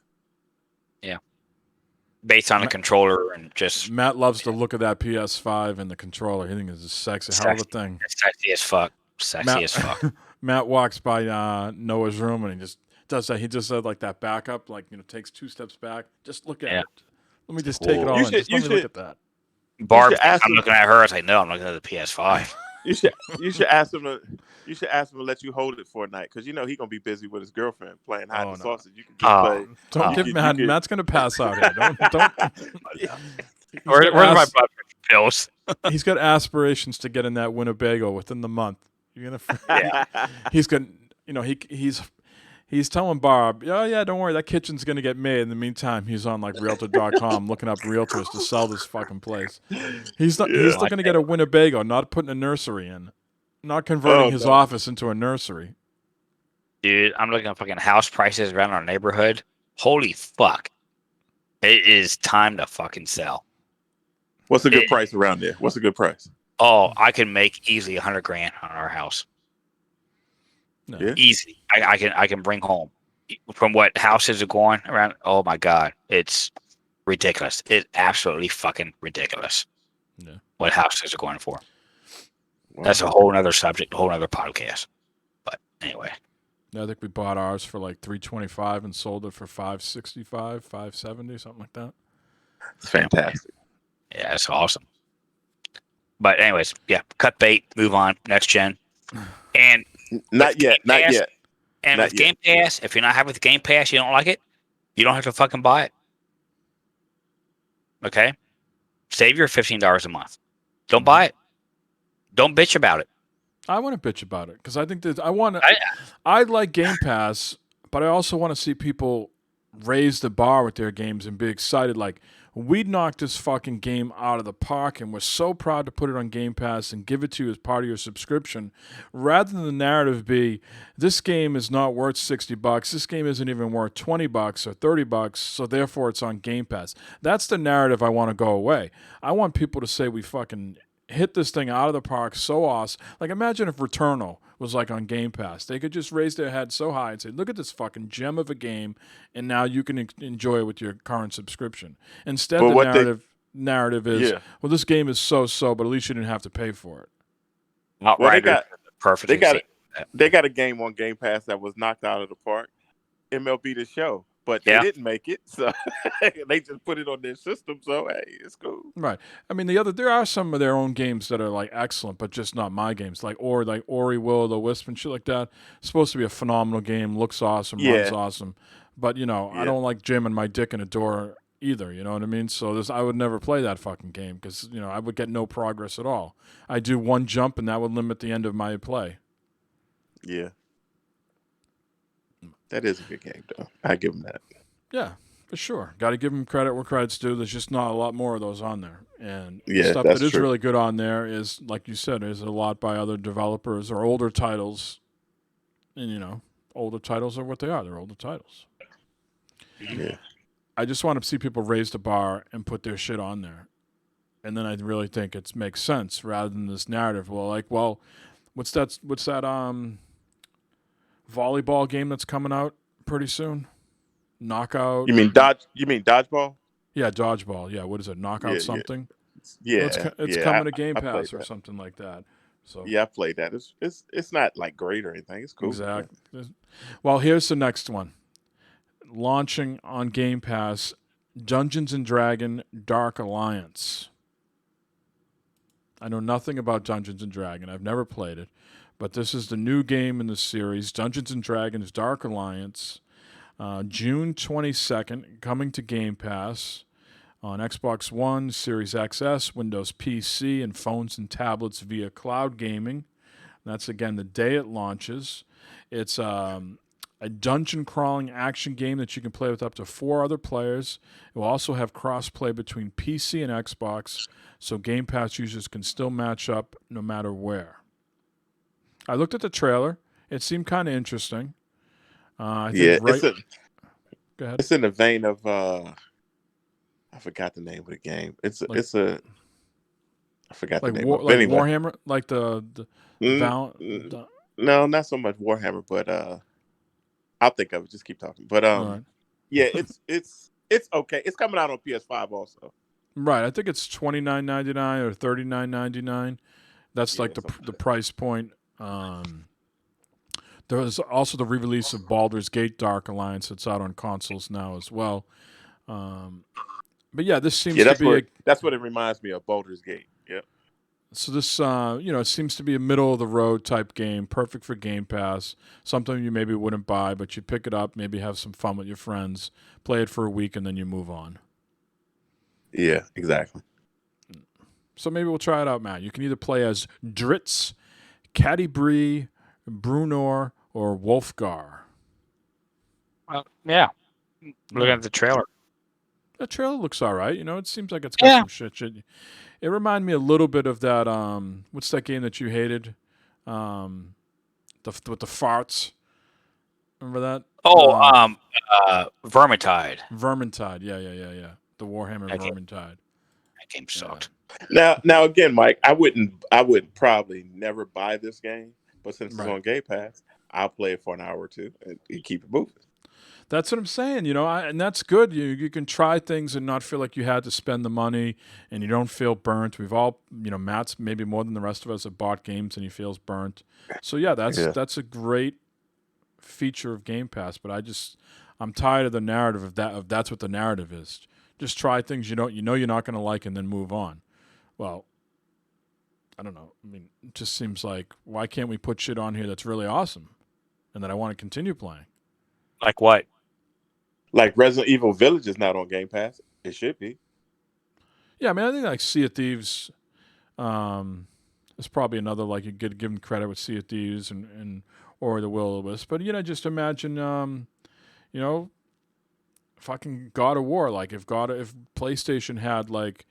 C: based on the controller and just
F: Matt loves the look of that PS5 and the controller. He thinks it's a sexy, hell of a thing.
C: sexy as fuck. Sexy as fuck.
F: Matt walks by Noah's room and he just does that. He just does like that backup, takes 2 steps back. Just look at
C: Yeah.
F: it. Let me just take it
C: Whoa.
F: all
D: You
F: in.
D: should-
F: Just let
D: you
F: me look
D: should-
F: at that.
C: Barb,
D: ask
C: I'm
D: him-
C: looking at her. I was like, no, I'm looking at the PS5.
D: You should ask him to let you hold it for a night because he gonna be busy with his girlfriend playing hide and
F: no.
D: sausage. You can just
C: Oh.
D: play.
F: Don't
D: you
F: give
D: could-
F: Matt.
D: you could-
F: Matt's gonna pass out here. Don't.
C: Where's my
F: ask-
C: blood pressure pills?
F: He's got aspirations to get in that Winnebago within the month. You're gonna.
C: Yeah.
F: He's gonna. He's telling Barb, oh yeah, don't worry, that kitchen's gonna get made. In the meantime, he's on like Realtor.com looking up realtors to sell this fucking place. He's not. He's still gonna get a Winnebago, not putting a nursery in, not converting his
D: no.
F: office into a nursery.
C: Dude, I'm looking at fucking house prices around our neighborhood. Holy fuck. It is time to fucking sell.
D: What's a good price around there? What's a good price?
C: Oh, I can make easily $100,000 on our house.
F: No.
D: Yeah.
C: Easy. I can bring home from what houses are going around. Oh my god, it's ridiculous. It's absolutely fucking ridiculous.
F: Yeah.
C: What houses are going for.
D: Wow.
C: That's a whole other subject, a whole other podcast. But anyway,
F: I think we bought ours for like $325 and sold it for $565, $570, something like that.
D: It's fantastic.
C: yeah, it's awesome. But anyways, yeah, cut bait, move on, next gen. And
D: Not
C: with
D: yet.
C: Game
D: Not
C: Pass-
D: yet.
C: And
D: Not
C: with
D: yet.
C: Game Pass, if you're not happy with Game Pass, you don't like it, you don't have to fucking buy it. Okay? Save your $15 a month. Don't buy it. Don't bitch about it.
F: I want to bitch about it because I think that
C: I-
F: I like Game Pass, but I also want to see people raise the bar with their games and be excited. Like, we knocked this fucking game out of the park, and we're so proud to put it on Game Pass and give it to you as part of your subscription, rather than the narrative be, this game is not worth $60. This game isn't even worth $20 or $30, so therefore it's on Game Pass. That's the narrative I want to go away. I want people to say we fucking hit this thing out of the park so awesome. Like, imagine if Returnal was like on Game Pass. They could just raise their head so high and say, look at this fucking gem of a game, and now you can enjoy it with your current subscription. Instead,
D: But
F: the
D: what they-
F: narrative is,
D: Yeah.
F: well, this game is so, but at least you didn't have to pay for it.
C: Outriders
D: got-
C: is the perfect
D: They got
C: example.
D: They got a game on Game Pass that was knocked out of the park. MLB The Show, but
C: Yeah.
D: they didn't make it, so they just put it on their system. So hey, it's cool.
F: Right. I mean, there are some of their own games that are like excellent, but just not my games. Like Ori, Will of the Wisp, and shit like that. It's supposed to be a phenomenal game. Looks awesome.
D: Yeah.
F: Runs awesome. But I
D: Yeah.
F: don't like jamming my dick in a door either. You know what I mean? So I would never play that fucking game because I would get no progress at all. I do one jump and that would limit the end of my play.
D: Yeah, that is a good game, though. I give them that.
F: Yeah, for sure. Got to give them credit where credit's due. There's just not a lot more of those on there. And
D: Yeah,
F: stuff
D: that's
F: that is
D: true.
F: really good on there is, like you said, is a lot by other developers or older titles. And, older titles are what they are. They're older titles.
D: Yeah,
F: I just want to see people raise the bar and put their shit on there. And then I really think it makes sense rather than this narrative. What's that volleyball game that's coming out pretty soon? Knockout.
D: you mean dodgeball?
F: Yeah, dodgeball. Yeah, what is it? Knockout
D: Yeah, yeah.
F: something?
D: Yeah,
F: Well, it's
D: yeah,
F: coming to Game
D: I played
F: Pass or
D: that.
F: something like that. So
D: Yeah, I played that. It's not like great or anything. It's cool.
F: exactly. Well, here's the next one. Launching on Game Pass, Dungeons and Dragon Dark Alliance. I know nothing about Dungeons and Dragon. I've never played it, but this is the new game in the series, Dungeons and Dragons Dark Alliance. June 22nd, coming to Game Pass on Xbox One, Series XS, Windows PC, and phones and tablets via cloud gaming. That's, again, the day it launches. It's a dungeon crawling action game that you can play with up to 4 other players. It will also have cross-play between PC and Xbox, so Game Pass users can still match up no matter where. I looked at the trailer. It seemed kind of interesting. I think Go ahead.
D: It's in the vein of I forgot the name of the game. I forgot the
F: Like
D: name.
F: like
D: Anyway,
F: Warhammer, like the
D: no, not so much Warhammer, but I'll think of it. Just keep talking. But
F: all right.
D: yeah, it's okay. It's coming out on PS5 also.
F: Right, I think it's $29.99 or $39.99. That's
D: Yeah,
F: like the
D: something like that.
F: price point. There's also the re-release of Baldur's Gate Dark Alliance that's out on consoles now as well. But yeah, this seems
D: Yeah,
F: to be
D: that's what it reminds me of. Baldur's Gate. Yep.
F: so this it seems to be a middle of the road type game, perfect for Game Pass. Something you maybe wouldn't buy, but you pick it up, maybe have some fun with your friends, play it for a week, and then you move on.
D: Yeah, exactly.
F: So maybe we'll try it out, Matt. You can either play as Dritz, Catti-Brie, Brunor, or Wolfgar.
C: Yeah. Looking at the trailer.
F: The trailer looks all right. It seems like it's got some shit. It reminded me a little bit of that. What's that game that you hated? With the farts. Remember that?
C: Vermintide.
F: Vermintide. Yeah. The Warhammer
C: Okay.
F: Vermintide.
C: That game sucked.
D: Now again, Mike, I would probably never buy this game, but since
F: Right.
D: it's on Game Pass, I'll play it for an hour or two and keep it moving.
F: That's what I'm saying, and that's good. You can try things and not feel like you had to spend the money, and you don't feel burnt. We've all, Matt's maybe more than the rest of us have bought games and he feels burnt. So yeah, that's a great feature of Game Pass. But I'm tired of the narrative of that. That's what the narrative is. Just try things you're not going to like and then move on. Well, I don't know. I mean, it just seems like why can't we put shit on here that's really awesome, and that I want to continue playing?
C: Like what?
D: Like Resident Evil Village is not on Game Pass. It should be.
F: Yeah, I mean, I think like Sea of Thieves. It's probably another like you could give them credit with Sea of Thieves and or the Will of the Wisp. But just imagine, fucking God of War. Like if PlayStation had like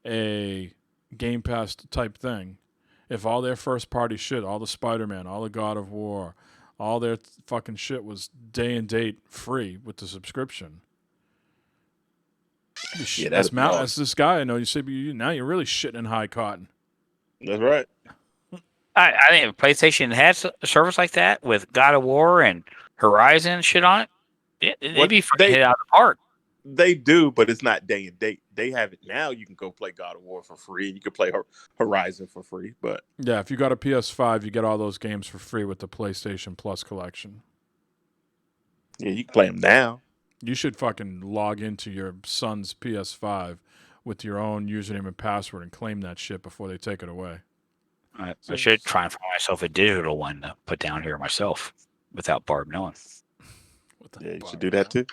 F: a Game Pass type thing, if all their first party shit, all the Spider-Man, all the God of War, all their fucking shit was day and date free with the subscription.
D: Yeah,
F: that's
D: that'd be awesome.
F: That's this guy I know. You say now you're really shitting in high cotton.
D: That's right.
C: I think if PlayStation had a service like that with God of War and Horizon and shit on it, they'd be fucking hit out of the park.
D: They do, but it's not day and date. They have it now. You can go play God of War for free, and you can play Horizon for free. But
F: yeah, if you got a PS5, you get all those games for free with the PlayStation Plus collection.
D: Yeah, you can play them now.
F: You should fucking log into your son's PS5 with your own username and password and claim that shit before they take it away.
C: I should try and find myself a digital one to put down here myself without Barb knowing.
D: Yeah, you should do that too.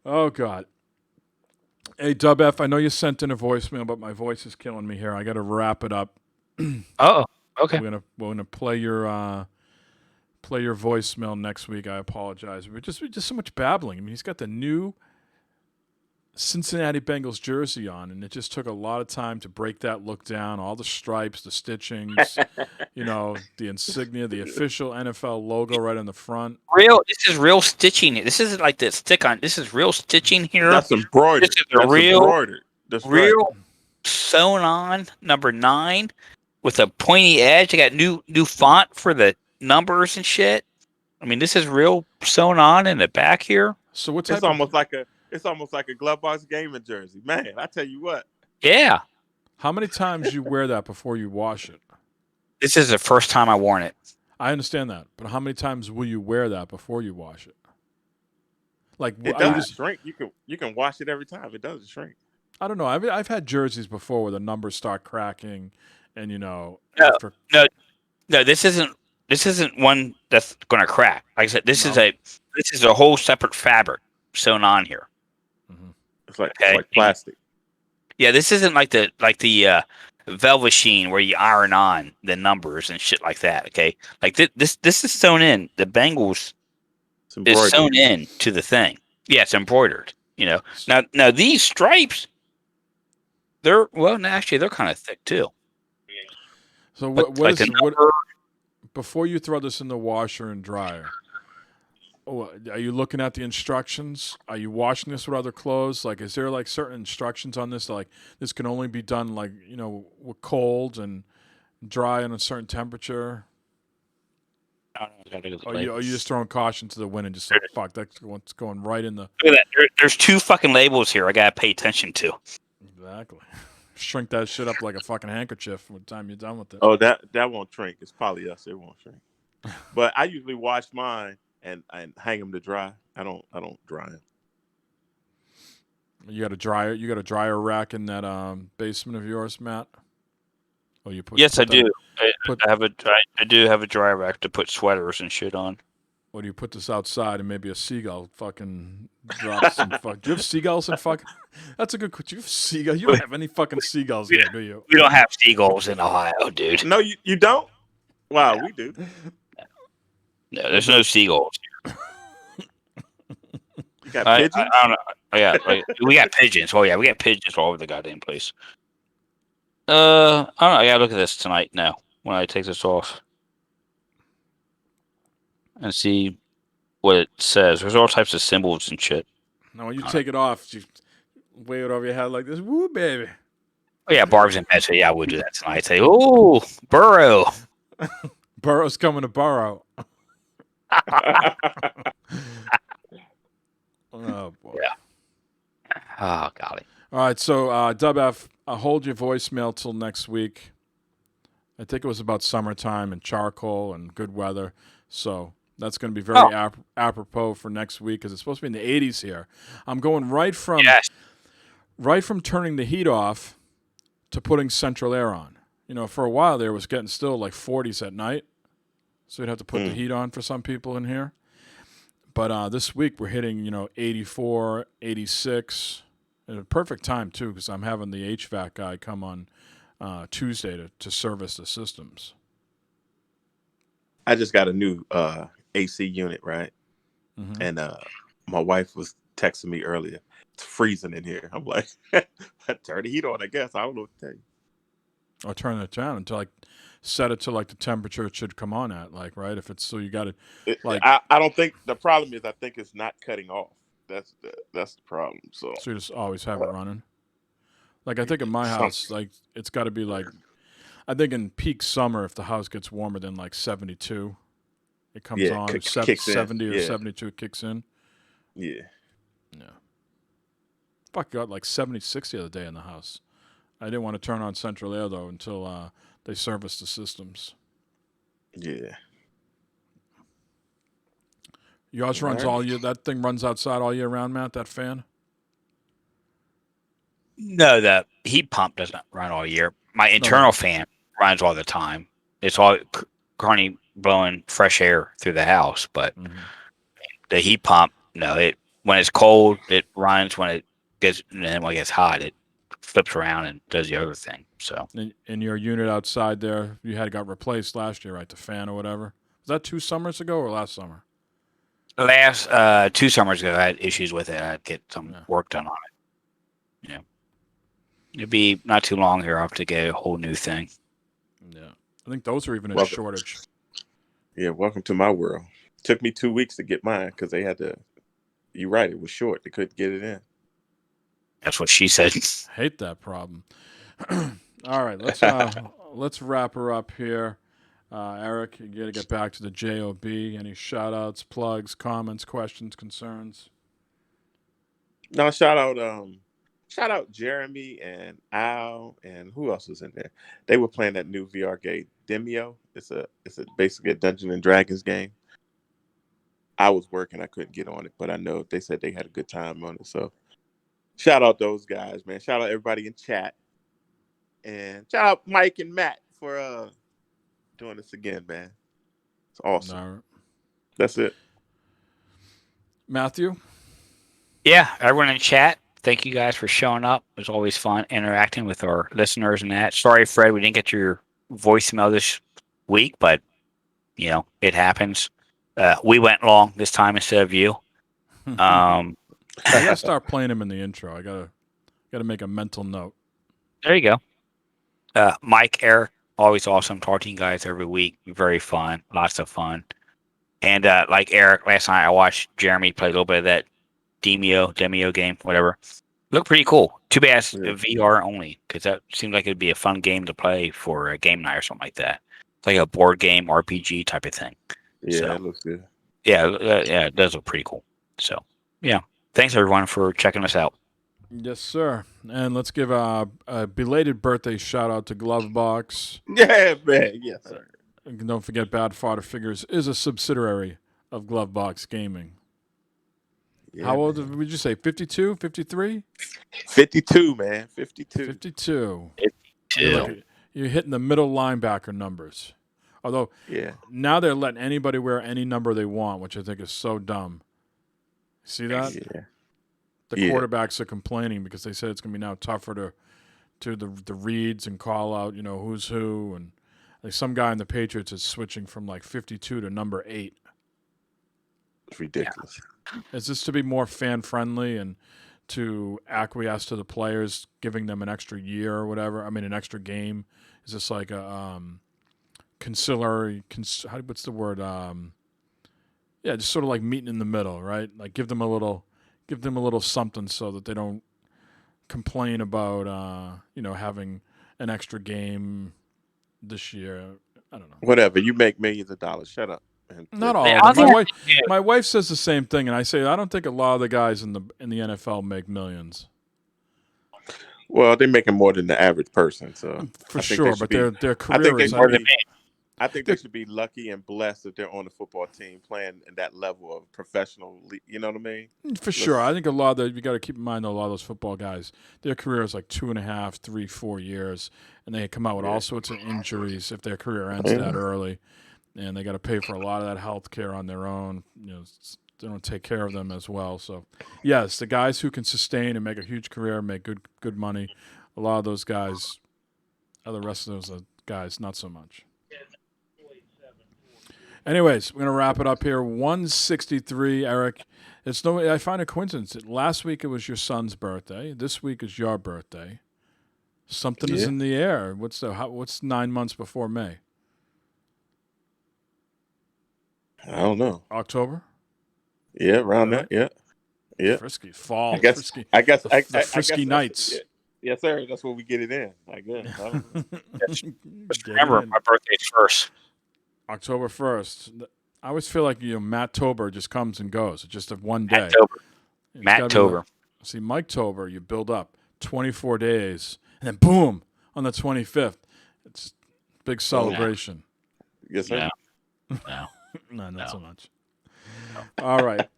F: Oh, God. Hey, Dub F, I know you sent in a voicemail, but my voice is killing me here. I got to wrap it up.
C: Oh, okay.
F: We're gonna play your voicemail next week. I apologize. We're just so much babbling. I mean, he's got the new Cincinnati Bengals jersey on, and it just took a lot of time to break that look down. All the stripes, the stitchings, the insignia, the official NFL logo right on the front.
C: This is real stitching. This isn't like the stick on. This is real stitching here.
D: That's embroidered.
C: This is embroidered.
D: That's
C: real
D: right.
C: sewn on number 9 with a pointy edge. I got new font for the numbers and shit. I mean, this is real sewn on in the back here.
F: So what type?
D: It's almost like a glove box gaming jersey, man. I tell you what.
C: Yeah.
F: How many times you wear that before you wash it?
C: This is the first time I worn it.
F: I understand that, but how many times will you wear that before you wash it? Like
D: It does shrink. You can wash it every time. It doesn't shrink.
F: I don't know. I've had jerseys before where the numbers start cracking, and
C: No, this isn't one that's going to crack. Like I said, this is a whole separate fabric sewn on here.
F: Mm-hmm.
D: It's like plastic.
C: Yeah, this isn't like the velvet sheen where you iron on the numbers and shit like that. Okay, like this is sewn in. The Bengals is sewn in to the thing. Yeah, it's embroidered. Now these stripes, they're kind of thick too.
F: So before you throw this in the washer and dryer, are you looking at the instructions? Are you washing this with other clothes? Like, is there like certain instructions on this? Like, this can only be done like with cold and dry in a certain temperature.
C: I don't know.
F: Are you just throwing caution to the wind and just like, fuck, that's what's going right in the.
C: Look at that. There's 2 fucking labels here I gotta pay attention to.
F: Exactly. Shrink that shit up like a fucking handkerchief by the time you're done with it.
D: Oh, that won't shrink. It's polyester. It won't shrink. But I usually wash mine and hang them to dry. I don't dry them.
F: You got a dryer rack in that basement of yours, Matt? Oh, you put.
C: Yes, I do. I do have a dryer rack to put sweaters and shit on.
F: Or do you put this outside and maybe a seagull fucking drops some fuck? Do you have seagulls in fucking? That's a good question. Do you have seagulls? You don't have any fucking seagulls here, do you?
C: We don't have seagulls in Ohio, dude.
D: No, you don't? Wow, we do.
C: No, there's no seagulls.
D: You got pigeons?
C: I don't know. Yeah, we got pigeons. Oh yeah, we got pigeons all over the goddamn place. I don't know. I gotta look at this tonight now when I take this off and see what it says. There's all types of symbols and shit.
F: Now, when you take it off, you wave it over your head like this. Woo, baby.
C: Oh yeah, Barb's in bed, so yeah, I would do that tonight. Say, ooh, Burrow.
F: Burrow's coming to Burrow. Oh boy.
C: Yeah. Oh golly.
F: All right, so Dub F, hold your voicemail till next week. I think it was about summertime and charcoal and good weather, so that's going to be very apropos for next week because it's supposed to be in the 80s here. I'm going right from turning the heat off to putting central air on. For a while there, it was getting still like 40s at night, so you'd have to put the heat on for some people in here. But this week we're hitting 84, 86. At a perfect time too, because I'm having the HVAC guy come on Tuesday to service the systems.
D: I just got a new AC unit, right?
F: Mm-hmm.
D: And my wife was texting me earlier. It's freezing in here. I'm like, turn the heat on, I guess. I don't know what to tell you.
F: Or turn it down until set it to the temperature it should come on at, right? If it's so you got it
D: I don't think the problem is I think it's not cutting off. That's the problem. So
F: you just always have it running. I think in my house, it's got to be I think in peak summer, if the house gets warmer than 72, it comes on. Or
D: kicks
F: 70
D: in.
F: or 72 kicks in.
D: Yeah.
F: Fuck, got 76 the other day in the house. I didn't want to turn on central air though until they serviced the systems.
D: Yeah.
F: Yours runs all year. That thing runs outside all year round, Matt. That fan.
C: No, the heat pump doesn't run all year. My internal fan runs all the time. It's all currently blowing fresh air through the house, but the heat pump, no. When it's cold, it runs. When it gets hot, it flips around and does the other thing. So,
F: in your unit outside there, got replaced last year, right? The fan or whatever. Was that 2 summers ago or last summer?
C: Last 2 summers ago, I had issues with it. I had to get some work done on it. It'd be not too long here. I'll have to get a whole new thing.
F: Yeah, I think those are even in shortage.
D: Yeah, welcome to my world. Took me 2 weeks to get mine because they had to. You're right, it was short. They couldn't get it in.
C: That's what she said.
F: Hate that problem. All right, let's wrap her up here. Eric, you got to get back to the JOB. Any shout-outs, plugs, comments, questions, concerns?
D: No, shout out Jeremy and Al and who else was in there? They were playing that new VR game, Demio. It's basically a Dungeons and Dragons game. I was working, I couldn't get on it, but I know they said they had a good time on it. So shout out those guys, man. Shout out everybody in chat. And shout out Mike and Matt for doing this again, man. It's awesome.
F: No.
D: That's it.
F: Matthew?
C: Yeah, everyone in chat, thank you guys for showing up. It was always fun interacting with our listeners and that. Sorry, Fred, we didn't get your voicemail this week, but, it happens. We went long this time instead of you.
F: I gotta start playing him in the intro. I gotta make a mental note.
C: There you go. Mike, Eric, always awesome talking to you guys every week. Very fun, lots of fun. And like Eric, last night I watched Jeremy play a little bit of that Demio game, whatever. Looked pretty cool. Too bad it's VR only, because that seems like it'd be a fun game to play for a game night or something like that. It's like a board game RPG type of thing.
D: Yeah, it looks good.
C: Yeah, it does look pretty cool. So, yeah. Thanks, everyone, for checking us out.
F: Yes, sir. And let's give a belated birthday shout-out to Glovebox.
D: Yeah, man. Yes, sir.
F: And don't forget, Bad Fodder Figures is a subsidiary of Glovebox Gaming.
D: Yeah,
F: how old would you say? 52, 53?
D: 52, man. 52.
F: 52.
C: 52.
F: You're hitting the middle linebacker numbers. Although, now they're letting anybody wear any number they want, which I think is so dumb. See that?
D: Yeah.
F: The quarterbacks are complaining because they said it's going to be now tougher to the reads and call out, who's who. And some guy in the Patriots is switching from 52 to number 8.
D: It's ridiculous.
F: Yeah. Is this to be more fan-friendly and to acquiesce to the players, giving them an extra year or whatever? I mean, an extra game? Is this like a conciliary, what's the word? Just sort of like meeting in the middle, right? Like give them a little something so that they don't complain about, having an extra game this year. I don't know.
D: Whatever. You make millions of dollars. Shut up.
F: Not all of them. My wife says the same thing, and I say I don't think a lot of the guys in the NFL make millions.
D: Well, they're making more than the average person, so
F: for sure. But their career
D: I think
F: is.
D: I think they should be lucky and blessed if they're on the football team playing in that level of professional. You know what I mean?
F: For sure. I think a lot of you got to keep in mind, though, a lot of those football guys, their career is like 2.5, 3, 4 years, and they come out with all sorts of injuries if their career ends that early, and they got to pay for a lot of that health care on their own. They don't take care of them as well. So, yes, the guys who can sustain and make a huge career, make good money, a lot of those guys, the rest of those guys, not so much. Anyways, we're going to wrap it up here. 163, Eric. I find a coincidence. Last week it was your son's birthday. This week is your birthday. Something is in the air. What's 9 months before May?
D: I don't know.
F: October?
D: Yeah, around that. Yeah.
F: Frisky fall.
D: I guess.
F: The Frisky
D: guess
F: Nights.
D: Yes, sir. That's where we get it in. I guess.
C: Just remember, my birthday's first.
F: October 1st. I always feel like Matt Tober just comes and goes. It's just one day.
C: Matt Tober.
F: See, Mike Tober, you build up 24 days, and then boom, on the 25th, it's a big celebration.
D: Yes, sir.
C: No.
F: No, not so much. No. All right.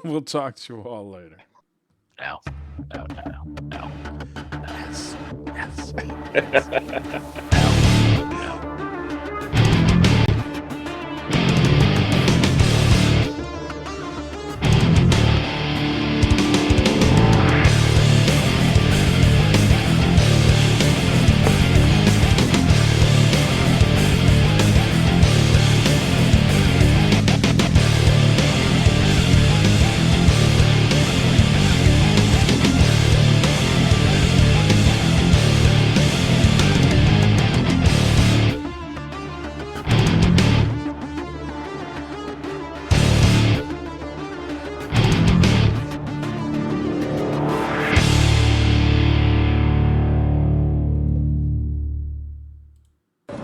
F: We'll talk to you all later.
C: No.
F: Yes.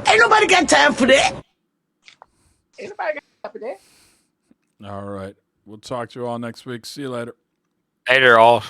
E: Ain't nobody got time for that.
F: All right. We'll talk to you all next week. See you later.
C: Later, all.